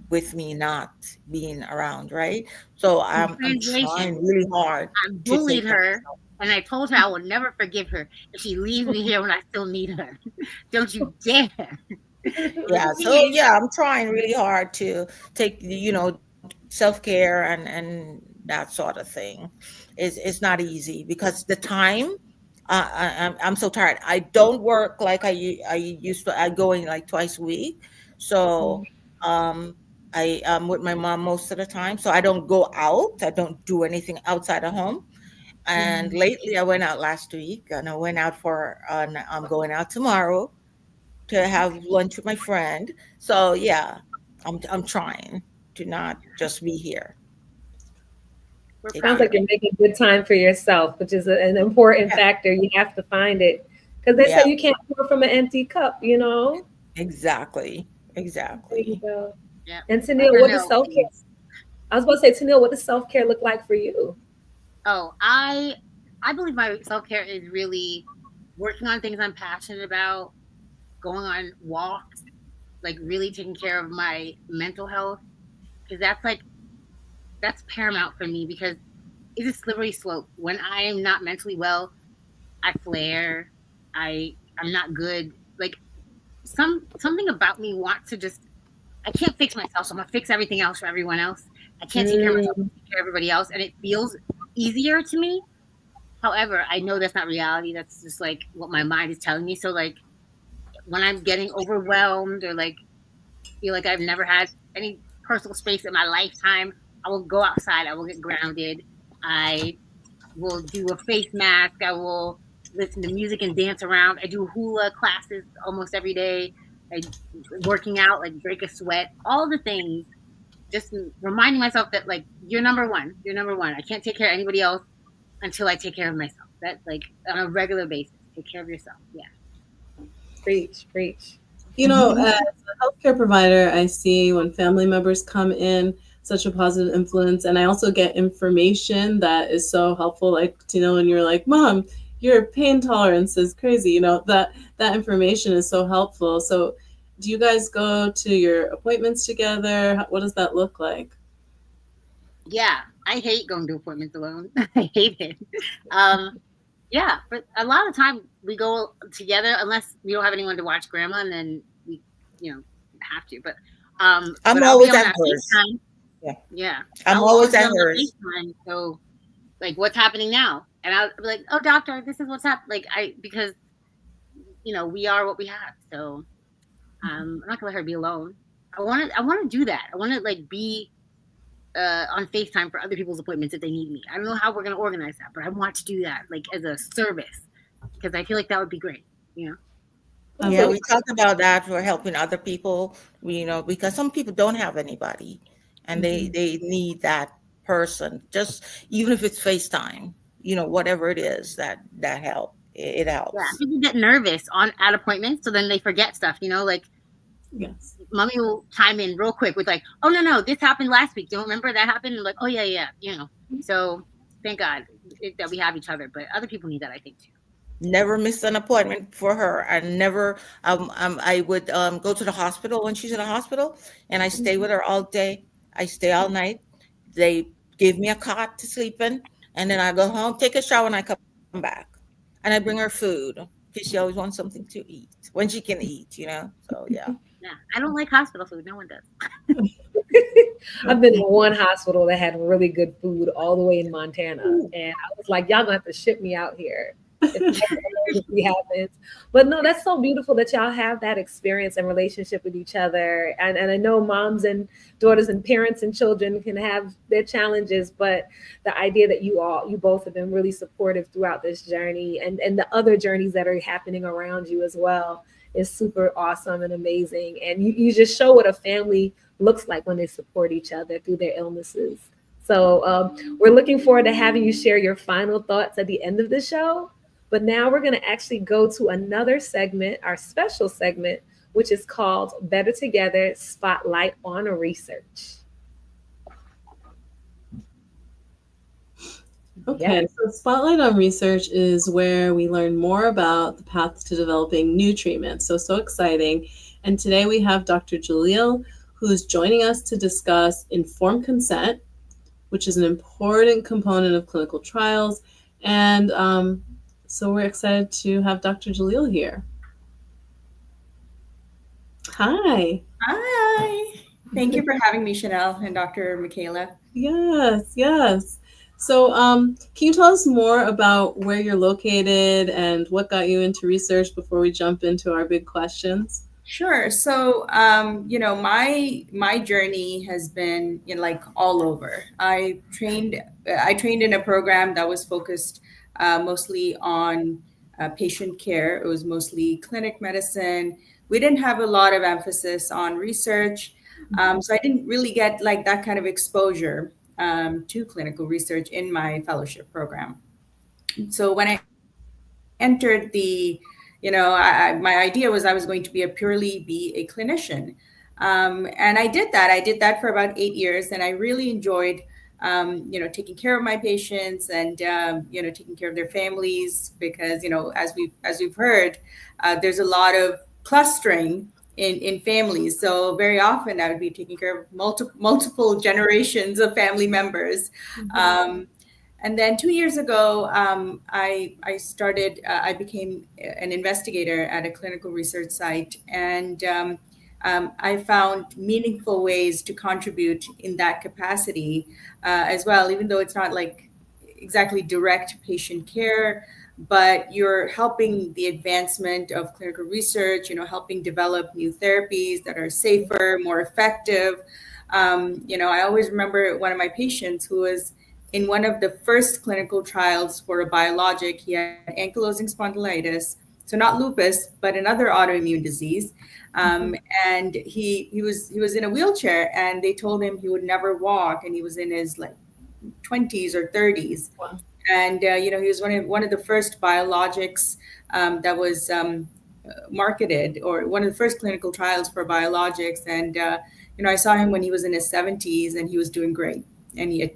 [SPEAKER 4] with me not being around, right? So I'm trying really hard.
[SPEAKER 3] I bullied her, and I told her I will never forgive her if she leaves me here when I still need her. Don't you dare.
[SPEAKER 4] Yeah. So yeah, I'm trying really hard to take, self-care and that sort of thing. It's not easy because the time, I'm so tired. I don't work like I used to. I go in like twice a week. So I am with my mom most of the time. So I don't go out. I don't do anything outside of home. And lately, I went out last week, and I went out I'm going out tomorrow to have lunch with my friend. So yeah, I'm trying to not just be here.
[SPEAKER 3] We're
[SPEAKER 4] Take
[SPEAKER 1] Sounds
[SPEAKER 3] proud of
[SPEAKER 1] like
[SPEAKER 4] care.
[SPEAKER 1] you're making good time for yourself, which is an important
[SPEAKER 4] Yeah,
[SPEAKER 1] factor. You have to find it because they
[SPEAKER 4] yeah,
[SPEAKER 1] say you can't pour from an empty cup, you know?
[SPEAKER 4] exactly,
[SPEAKER 1] There you
[SPEAKER 4] exactly.
[SPEAKER 1] go.
[SPEAKER 3] yeah.
[SPEAKER 1] And
[SPEAKER 3] Let
[SPEAKER 1] Tenille,
[SPEAKER 3] her
[SPEAKER 1] what does
[SPEAKER 3] know,
[SPEAKER 1] self care?
[SPEAKER 3] please.
[SPEAKER 1] I was about to say, Tenille, what does self care look like for you?
[SPEAKER 3] Oh, I believe my self care is really working on things I'm passionate about, going on walks, like really taking care of my mental health, because that's paramount for me because it's a slippery slope. When I am not mentally well, I flare. I'm not good. Like something about me wants to just I can't fix myself, so I'm gonna fix everything else for everyone else. I can't take care of myself,
[SPEAKER 1] Mm,
[SPEAKER 3] take care of everybody else, and it feels easier to me. However, I know that's not reality. That's just like what my mind is telling me. So like when I'm getting overwhelmed or like feel like I've never had any personal space in my lifetime, I will go outside. I will get grounded. I will do a face mask. I will listen to music and dance around. I do hula classes almost every day. I working out, like break a sweat, all the things. Just reminding myself that like you're number one. You're number one. I can't take care of anybody else until I take care of myself. That like on a regular basis. Take care of yourself. Yeah.
[SPEAKER 1] preach, preach.
[SPEAKER 2] As a healthcare provider, I see when family members come in, such a positive influence. And I also get information that is so helpful, like, when you're like, Mom, your pain tolerance is crazy, that information is so helpful. So do you guys go to your appointments together? What does that look like?
[SPEAKER 3] Yeah. I hate going to appointments alone. I hate it. Um, yeah, but a lot of time we go together unless we don't have anyone to watch grandma, and then we, you know, have to.
[SPEAKER 4] I'm
[SPEAKER 3] But I'll be
[SPEAKER 4] always
[SPEAKER 3] on
[SPEAKER 4] at
[SPEAKER 3] that
[SPEAKER 4] hers.
[SPEAKER 3] FaceTime.
[SPEAKER 4] Yeah,
[SPEAKER 3] Yeah,
[SPEAKER 4] I'm
[SPEAKER 3] I'll
[SPEAKER 4] always
[SPEAKER 3] always be
[SPEAKER 4] at
[SPEAKER 3] on that
[SPEAKER 4] hers.
[SPEAKER 3] FaceTime. So, like, what's happening now? And I'll be like, "Oh, doctor, this is what's happening." Like, because we are what we have. So, I'm not gonna let her be alone. I want to do that. I want to like be on FaceTime for other people's appointments if they need me. I don't know how we're gonna organize that, but I want to do that like as a service because I feel like that would be great. You know.
[SPEAKER 2] I
[SPEAKER 4] Yeah,
[SPEAKER 2] love
[SPEAKER 4] we talked about that for helping other people. Because some people don't have anybody, and they need that person. Just even if it's FaceTime, whatever it is that help. It
[SPEAKER 3] Yeah,
[SPEAKER 4] helps.
[SPEAKER 3] people get nervous on at appointments, so then they forget stuff. Like
[SPEAKER 2] Yes.
[SPEAKER 3] mommy will chime in real quick with like, "Oh no, this happened last week. Don't remember that happened?" And like, "Oh yeah, yeah." So thank God that we have each other, but other people need that, I think too.
[SPEAKER 4] Never miss an appointment for her. I never. I would go to the hospital when she's in the hospital, and I stay with her all day. I stay all night. They give me a cot to sleep in, and then I go home, take a shower, and I come back, and I bring her food because she always wants something to eat when she can eat. So yeah.
[SPEAKER 3] Yeah, I don't like hospital food. No one does.
[SPEAKER 1] I've been in one hospital that had really good food all the way in Montana, and I was like, y'all gonna have to ship me out here if the emergency happens. But no, that's so beautiful that y'all have that experience and relationship with each other. And I know moms and daughters and parents and children can have their challenges, but the idea that you both have been really supportive throughout this journey and the other journeys that are happening around you as well is super awesome and amazing. And you just show what a family looks like when they support each other through their illnesses. So we're looking forward to having you share your final thoughts at the end of the show. But now we're going to actually go to another segment, our special segment, which is called Better Together Spotlight on Research.
[SPEAKER 2] Okay,
[SPEAKER 1] Yes.
[SPEAKER 2] so Spotlight on Research is where we learn more about the path to developing new treatments. So exciting. And today we have Dr. Jalil, who is joining us to discuss informed consent, which is an important component of clinical trials. And so we're excited to have Dr. Jalil here. Hi.
[SPEAKER 6] Hi. Thank you for having me, Chanel and Dr. Michaela.
[SPEAKER 2] Yes, yes. So, can you tell us more about where you're located and what got you into research before we jump into our big questions?
[SPEAKER 6] Sure. So, my journey has been like all over. I trained in a program that was focused mostly on patient care. It was mostly clinic medicine. We didn't have a lot of emphasis on research, so I didn't really get like that kind of exposure to clinical research in my fellowship program. So when I entered my idea was I was going to be a clinician. And I did that. I did that for about 8 years, and I really enjoyed, taking care of my patients and, taking care of their families because, as we've heard, there's a lot of clustering in families. So very often I would be taking care of multiple generations of family members. And then 2 years ago, I became an investigator at a clinical research site, and I found meaningful ways to contribute in that capacity as well, even though it's not like exactly direct patient care, but you're helping the advancement of clinical research, helping develop new therapies that are safer, more effective. I always remember one of my patients who was in one of the first clinical trials for a biologic. He had ankylosing spondylitis, so not lupus, but another autoimmune disease. And he was in a wheelchair, and they told him he would never walk, and he was in his like 20s or 30s.
[SPEAKER 2] Wow.
[SPEAKER 6] And he was one of the first biologics that was marketed, or one of the first clinical trials for biologics. And I saw him when he was in his 70s, and he was doing great, and he had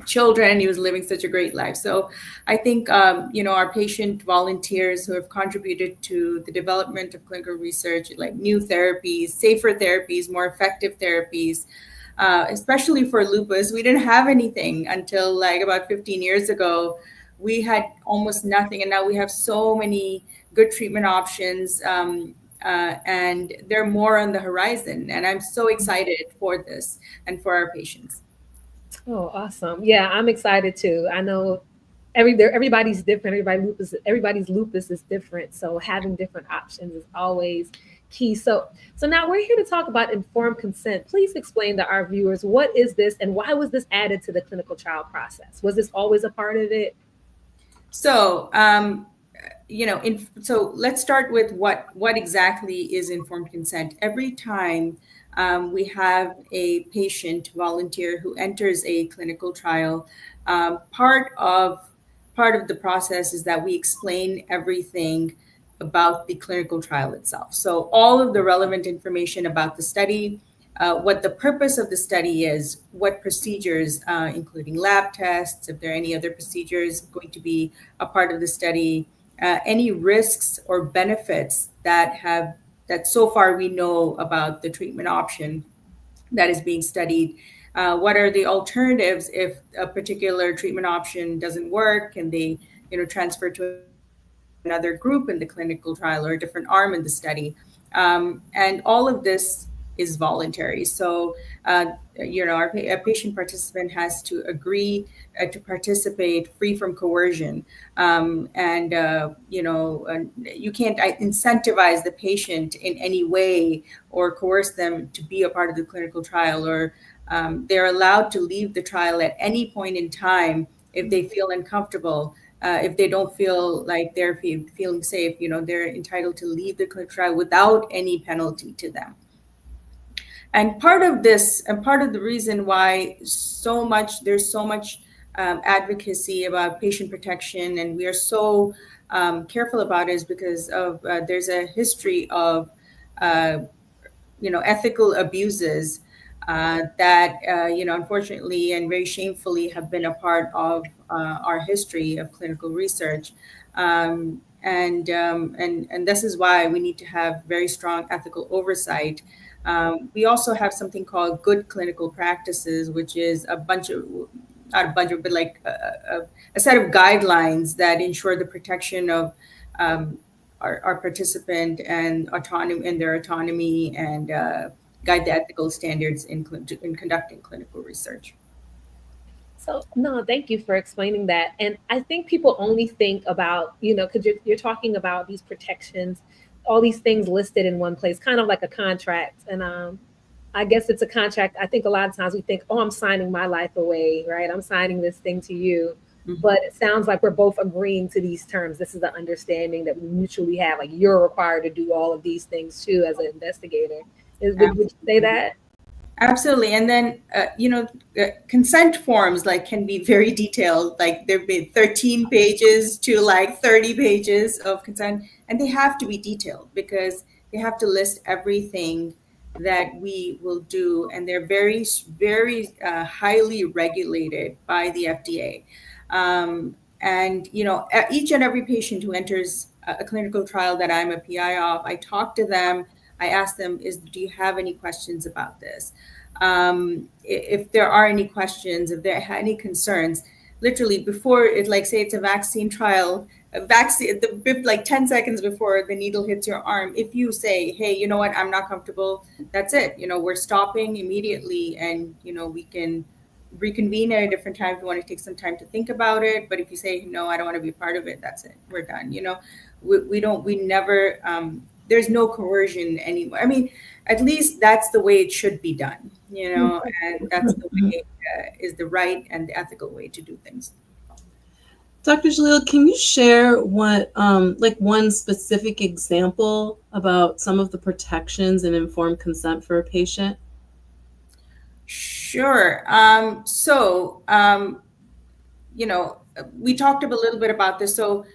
[SPEAKER 6] children. He was living such a great life. So I think our patient volunteers who have contributed to the development of clinical research, like new therapies, safer therapies, more effective therapies, especially for lupus. We didn't have anything until like about 15 years ago. We had almost nothing, and now we have so many good treatment options, and they're more on the horizon. And I'm so excited for this and for our patients.
[SPEAKER 1] Oh, awesome. Yeah, I'm excited too. I know everybody's different. Everybody's lupus is different. So having different options is always key. So now we're here to talk about informed consent. Please explain to our viewers, what is this and why was this added to the clinical trial process? Was this always a part of it?
[SPEAKER 6] So, so let's start with what exactly is informed consent. Every time we have a patient volunteer who enters a clinical trial, part of the process is that we explain everything about the clinical trial itself. So all of the relevant information about the study, what the purpose of the study is, what procedures, including lab tests, if there are any other procedures going to be a part of the study, any risks or benefits that so far we know about the treatment option that is being studied. What are the alternatives if a particular treatment option doesn't work? Can they, transfer to another group in the clinical trial or a different arm in the study? And all of this is voluntary. So, a patient participant has to agree to participate free from coercion. You can't incentivize the patient in any way or coerce them to be a part of the clinical trial, or they're allowed to leave the trial at any point in time if they feel uncomfortable. If they don't feel like they're feeling safe, they're entitled to leave the clinical trial without any penalty to them. And part of the reason why there's so much advocacy about patient protection, and we are so careful about it, is because of there's a history of ethical abuses that unfortunately and very shamefully have been a part of our history of clinical research. And this is why we need to have very strong ethical oversight. We also have something called good clinical practices, which is not a bunch of, but like a set of guidelines that ensure the protection of our participant and autonomy and their autonomy, and guide the ethical standards in conducting clinical research.
[SPEAKER 1] So no, thank you for explaining that. And I think people only think about, because you're talking about these protections, all these things listed in one place, kind of like a contract. And I guess it's a contract. I think a lot of times we think, oh, I'm signing my life away, right? I'm signing this thing to you.
[SPEAKER 6] Mhm.
[SPEAKER 1] But it sounds like we're both agreeing to these terms. This is the understanding that we mutually have. Like you're required to do all of these things too as an investigator. Would you say that?
[SPEAKER 6] Absolutely. And then, consent forms like can be very detailed, like there've been 13 pages to like 30 pages of consent, and they have to be detailed because they have to list everything that we will do. And they're very, very highly regulated by the FDA. And, each and every patient who enters a clinical trial that I'm a PI of, I talk to them. I ask them, do you have any questions about this? If there are any questions, if there are any concerns, literally before it, like say it's a vaccine trial, like 10 seconds before the needle hits your arm, if you say, hey, you know what, I'm not comfortable, that's it. We're stopping immediately, and, we can reconvene at a different time if you want to take some time to think about it. But if you say, no, I don't want to be a part of it, that's it. We're done. We never, there's no coercion anymore. I mean, at least that's the way it should be done, and that's the way is the right and the ethical way to do things.
[SPEAKER 2] Dr. Jalil, can you share what, like one specific example about some of the protections and informed consent for a patient?
[SPEAKER 6] Sure. We talked a little bit about this. So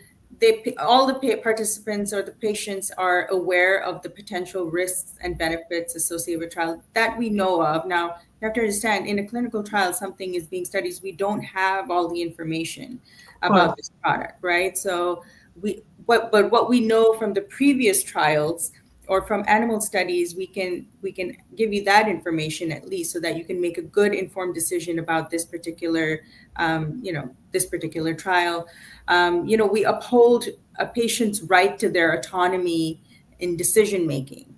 [SPEAKER 6] all the participants or the patients are aware of the potential risks and benefits associated with trial that we know of. Now, you have to understand, in a clinical trial, something is being studied. We don't have all the information about this product, right? So but what we know from the previous trials or from animal studies, we can give you that information at least, so that you can make a good informed decision about this particular trial. We uphold a patient's right to their autonomy in decision making.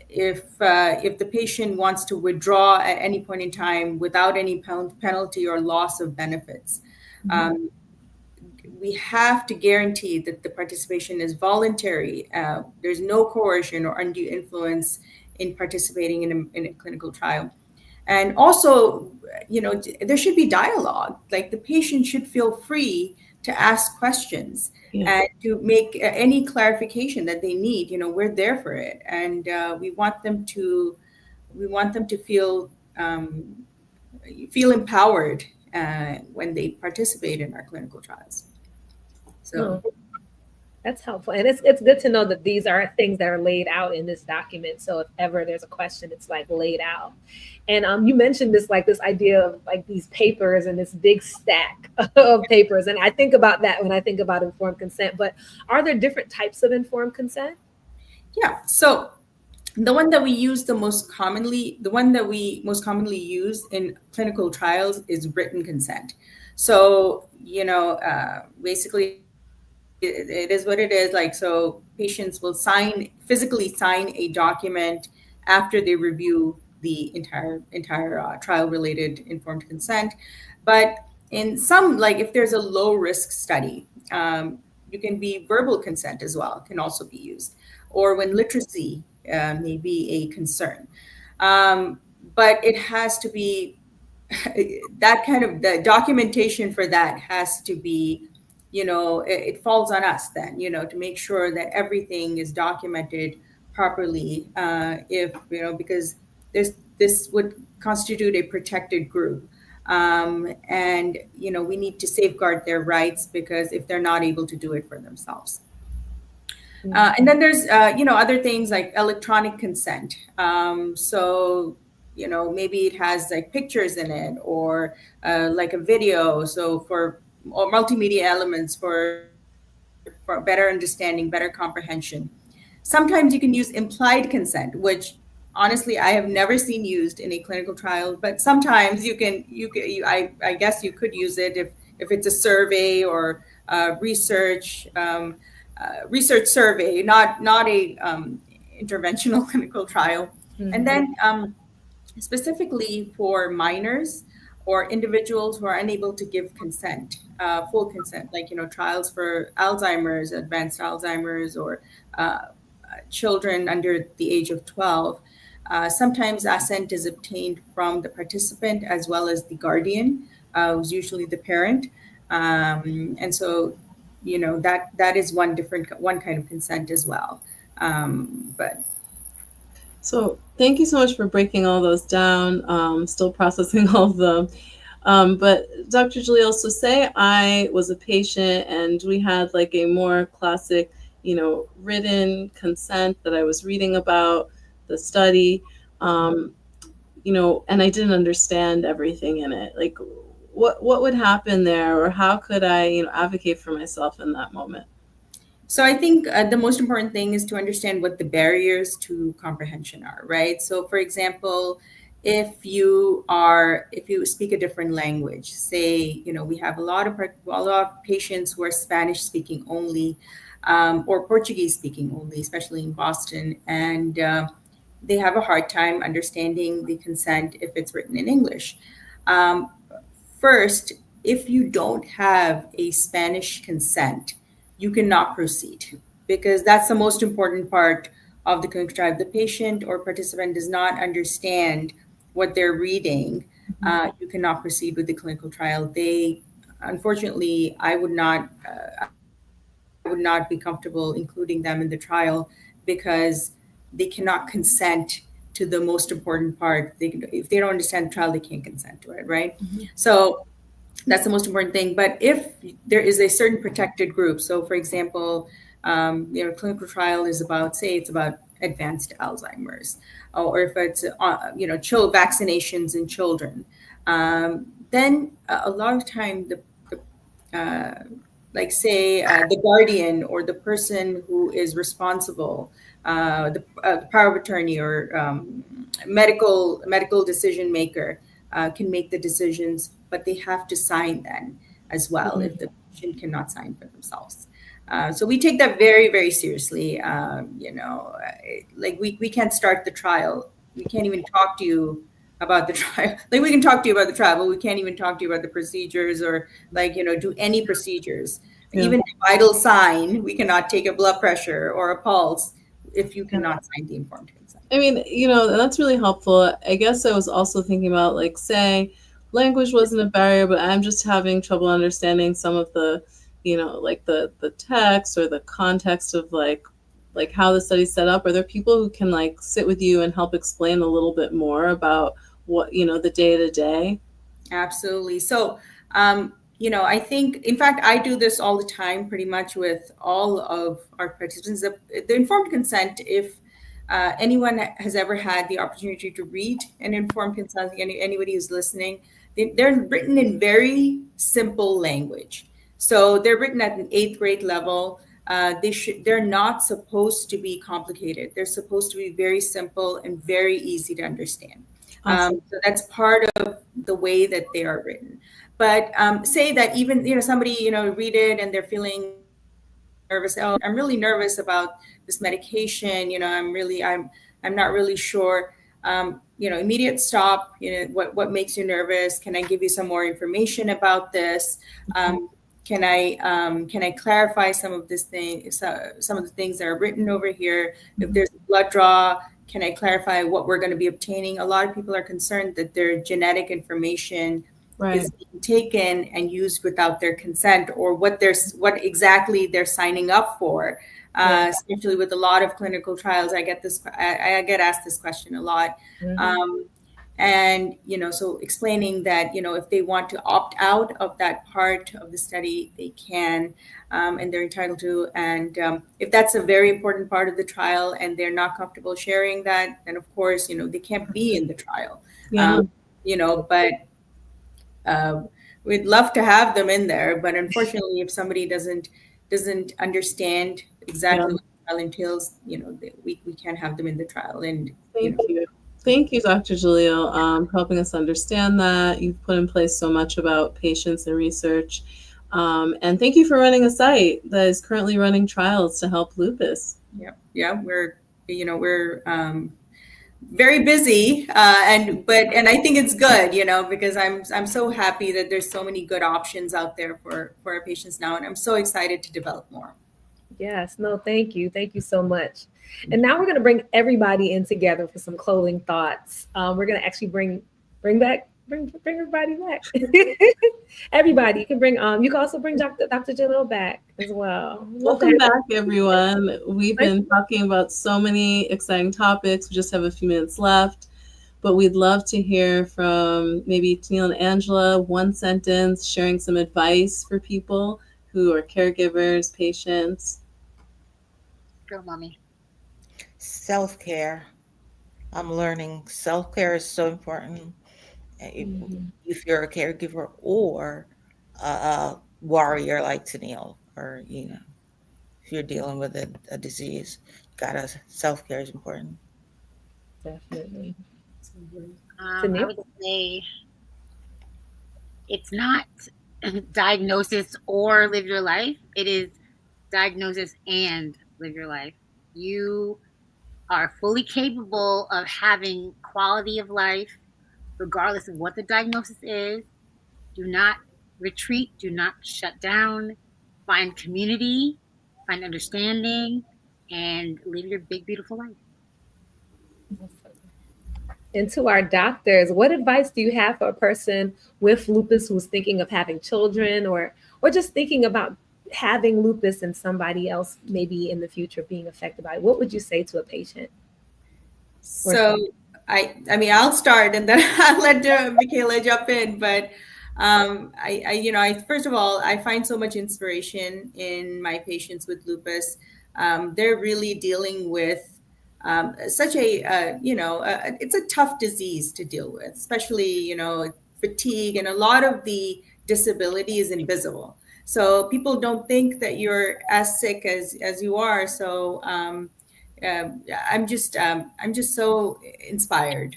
[SPEAKER 6] If the patient wants to withdraw at any point in time without any penalty or loss of benefits, we have to guarantee that the participation is voluntary. There's no coercion or undue influence in participating in a clinical trial. And also, there should be dialogue. Like the patient should feel free to ask questions and to make any clarification that they need. We're there for it, and we want them to feel empowered when they participate in our clinical trials. So.
[SPEAKER 1] That's helpful. And it's good to know that these are things that are laid out in this document. So if ever there's a question, it's like laid out. And you mentioned this idea of like these papers and this big stack of papers. And I think about that when I think about informed consent. But are there different types of informed consent?
[SPEAKER 6] Yeah. So the one that we most commonly use in clinical trials is written consent. So, basically, it is what it is. Like, so patients will physically sign a document after they review the entire trial related informed consent. But in some, like if there's a low risk study, you can be verbal consent as well, can also be used, or when literacy may be a concern. But it has to be that kind of, the documentation for that has to be, it falls on us then, to make sure that everything is documented properly. Because this would constitute a protected group. And, we need to safeguard their rights, because if they're not able to do it for themselves. And then there's, other things like electronic consent. So, maybe it has like pictures in it, or like a video. So or multimedia elements for better understanding, better comprehension. Sometimes you can use implied consent, which honestly I have never seen used in a clinical trial, but sometimes I guess you could use it if it's a survey or research. research survey, not a interventional clinical trial.
[SPEAKER 1] Mhm.
[SPEAKER 6] And then specifically for minors or individuals who are unable to give consent, full consent, like trials for Alzheimer's, advanced Alzheimer's, or children under the age of 12. Sometimes assent is obtained from the participant as well as the guardian, who's usually the parent. And so, that is one kind of consent as well. But
[SPEAKER 2] So thank you so much for breaking all those down. Still processing all of them. But Dr. Jaleel, so say I was a patient and we had like a more classic, written consent that I was reading about the study, and I didn't understand everything in it. Like, what would happen there, or how could I, advocate for myself in that moment?
[SPEAKER 6] So I think the most important thing is to understand what the barriers to comprehension are, right? So for example, if you speak a different language, say, we have a lot of patients who are Spanish speaking only, or Portuguese speaking only, especially in Boston, and they have a hard time understanding the consent if it's written in English. First, if you don't have a Spanish consent, you cannot proceed, because that's the most important part of the clinical trial. If the patient or participant does not understand what they're reading, you cannot proceed with the clinical trial. They, unfortunately, I would not be comfortable including them in the trial, because they cannot consent to the most important part. If they don't understand the trial, they can't consent to it, right? So that's the most important thing. But if there is a certain protected group, so for example, clinical trial is about, say, it's about advanced Alzheimer's, or if it's vaccinations in children, then a lot of time like say the guardian or the person who is responsible, the power of attorney or medical decision maker, can make the decisions, but they have to sign then as well if the patient cannot sign for themselves. So we take that very, very seriously. Like we can't start the trial. We can't even talk to you about the trial. Like we can talk to you about the trial, but we can't even talk to you about the procedures or do any procedures. Yeah. Even a vital sign, we cannot take a blood pressure or a pulse if you cannot sign the informed consent.
[SPEAKER 2] I mean, that's really helpful. I guess I was also thinking about, like, say, language wasn't a barrier, but I'm just having trouble understanding some of the, like the text or the context of like how the study's set up. Are there people who can like sit with you and help explain a little bit more about what, the day to day?
[SPEAKER 6] Absolutely. So, I think, in fact, I do this all the time, pretty much with all of our participants. The informed consent, if anyone has ever had the opportunity to read an informed consent, anybody who's listening, they're written in very simple language. So they're written at an 8th grade level. They're not supposed to be complicated. They're supposed to be very simple and very easy to understand. Awesome. So that's part of the way that they are written. But say that even somebody read it and they're feeling nervous. Oh, I'm really nervous about this medication. I'm not really sure. Immediate stop. What makes you nervous? Can I give you some more information about this? Can I clarify some of this thing? Some of the things that are written over here. If there's a blood draw, can I clarify what we're going to be obtaining? A lot of people are concerned that their genetic information is being taken and used without their consent, or what exactly they're signing up for. Especially with a lot of clinical trials, I get asked this question a lot. And so explaining that if they want to opt out of that part of the study, they can, and they're entitled to. And if that's a very important part of the trial and they're not comfortable sharing that, then of course they can't be in the trial. But we'd love to have them in there. But unfortunately, if somebody doesn't understand exactly what the trial entails, we can't have them in the trial. And
[SPEAKER 2] thank you. Thank you, Dr. Jaleel, helping us understand that. You've put in place so much about patients and research. And thank you for running a site that is currently running trials to help lupus.
[SPEAKER 6] Yeah, we're very busy, and I think it's good, because I'm so happy that there's so many good options out there for our patients now, and I'm so excited to develop more.
[SPEAKER 1] Yes, no, thank you. Thank you so much. And now we're going to bring everybody in together for some closing thoughts. We're going to actually bring everybody back. Everybody, you can bring you can also bring Dr. Jalil back as well.
[SPEAKER 2] Welcome back, everyone. We've been talking about so many exciting topics. We just have a few minutes left, but we'd love to hear from maybe Tenille and Angela, one sentence, sharing some advice for people who are caregivers, patients.
[SPEAKER 3] Go, mommy.
[SPEAKER 4] Self-care. I'm learning self-care is so important. If you're a caregiver or a warrior like Tenille, or if you're dealing with a disease, self-care is important.
[SPEAKER 1] Definitely.
[SPEAKER 3] I would say it's not diagnosis or live your life. It is diagnosis and live your life. You are fully capable of having quality of life, regardless of what the diagnosis is. Do not retreat. Do not shut down. Find community, find understanding, and live your big, beautiful life.
[SPEAKER 1] And to our doctors, what advice do you have for a person with lupus who's thinking of having children or just thinking about having lupus and somebody else maybe in the future being affected by it? What would you say to a patient?
[SPEAKER 6] So I'll start and then I'll let Michaela jump in. But I first of all, I find so much inspiration in my patients with lupus. They're really dealing with such it's a tough disease to deal with, especially, fatigue, and a lot of the disability is invisible. So people don't think that you're as sick as you are. So I'm just so inspired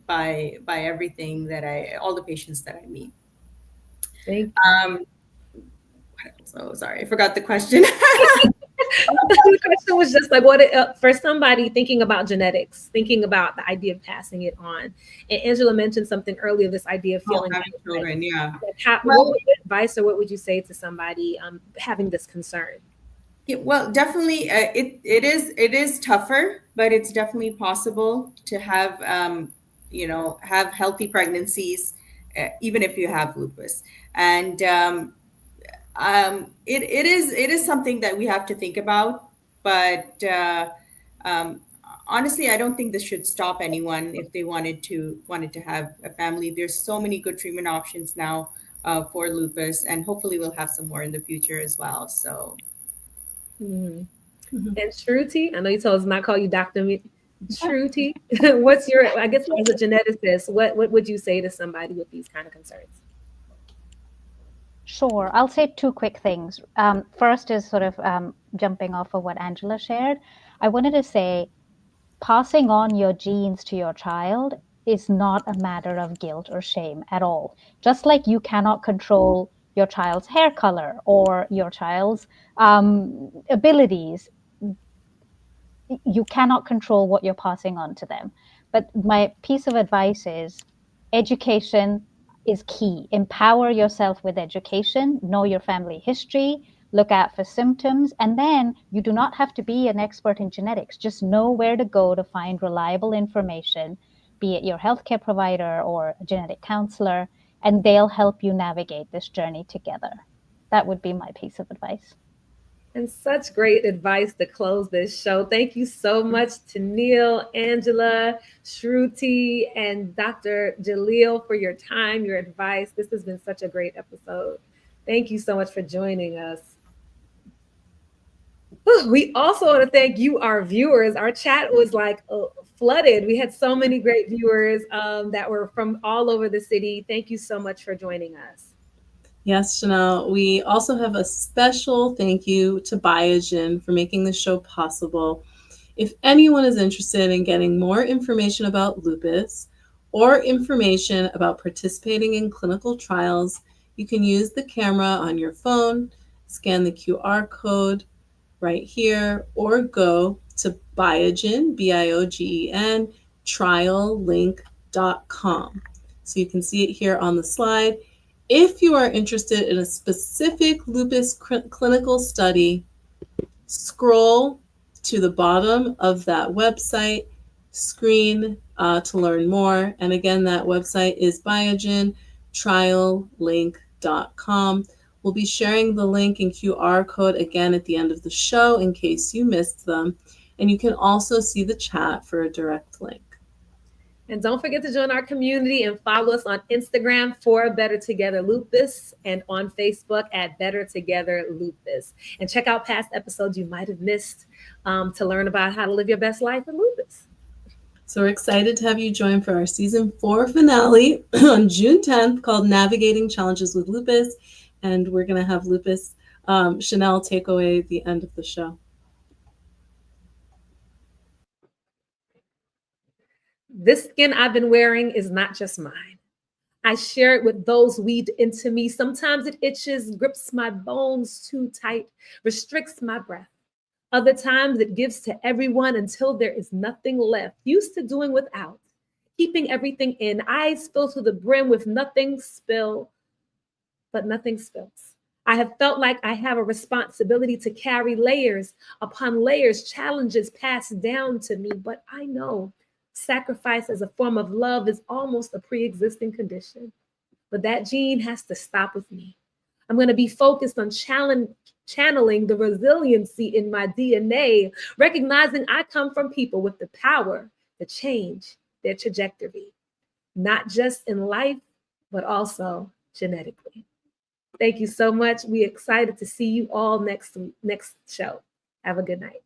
[SPEAKER 6] by everything all the patients that I meet.
[SPEAKER 1] Thank you.
[SPEAKER 6] So sorry, I forgot the question.
[SPEAKER 1] The question was just like, for somebody thinking about genetics, thinking about the idea of passing it on. And Angela mentioned something earlier, this idea of feeling
[SPEAKER 6] having children, yeah.
[SPEAKER 1] What would your advice or what would you say to somebody having this concern?
[SPEAKER 6] Yeah, well, definitely, it is tougher, but it's definitely possible to have have healthy pregnancies, even if you have lupus. And it is something that we have to think about. But honestly, I don't think this should stop anyone if they wanted to have a family. There's so many good treatment options now for lupus, and hopefully we'll have some more in the future as well. So.
[SPEAKER 1] And Shruti, I know you told us not call you Dr. Shruti. What's your, I guess as a geneticist, what would you say to somebody with these kind of concerns?
[SPEAKER 5] Sure. I'll say two quick things. First is sort of jumping off of what Angela shared. I wanted to say passing on your genes to your child is not a matter of guilt or shame at all. Just like you cannot control your child's hair color or your child's abilities, you cannot control what you're passing on to them. But my piece of advice is education is key. Empower yourself with education, know your family history, look out for symptoms, and then you do not have to be an expert in genetics. Just know where to go to find reliable information, be it your healthcare provider or a genetic counselor, and they'll help you navigate this journey together. That would be my piece of advice.
[SPEAKER 1] And such great advice to close this show. Thank you so much, Tenille, Angela, Shruti, and Dr. Jalil for your time, your advice. This has been such a great episode. Thank you so much for joining us. We also want to thank you, our viewers. Our chat was like flooded. We had so many great viewers that were from all over the city. Thank you so much for joining us.
[SPEAKER 2] Yes, Chanel. We also have a special thank you to Biogen for making this show possible. If anyone is interested in getting more information about lupus or information about participating in clinical trials, You can use the camera on your phone, scan the QR code right here, or go to Biogen, Biogen, triallink.com. So you can see it here on the slide. If you are interested in a specific lupus clinical study, scroll to the bottom of that website screen to learn more. And again, that website is Biogen, triallink.com. We'll be sharing the link and QR code again at the end of the show in case you missed them. And you can also see the chat for a direct link.
[SPEAKER 1] And don't forget to join our community and follow us on Instagram for Better Together Lupus and on Facebook at Better Together Lupus. And check out past episodes you might have missed to learn about how to live your best life with lupus.
[SPEAKER 2] So we're excited to have you join for our season 4 finale on June 10th called Navigating Challenges with Lupus. And we're going to have Lupus Chanel take away the end of the show.
[SPEAKER 1] This skin I've been wearing is not just mine. I share it with those weaved into me. Sometimes it itches, grips my bones too tight, restricts my breath. Other times it gives to everyone until there is nothing left. Used to doing without, keeping everything in. Eyes fill to the brim with nothing spill, but nothing spills. I have felt like I have a responsibility to carry layers upon layers, challenges passed down to me, but I know sacrifice as a form of love is almost a pre-existing condition. But that gene has to stop with me. I'm going to be focused on channeling the resiliency in my DNA, recognizing I come from people with the power to change their trajectory, not just in life, but also genetically. Thank you so much. We're excited to see you all next show. Have a good night.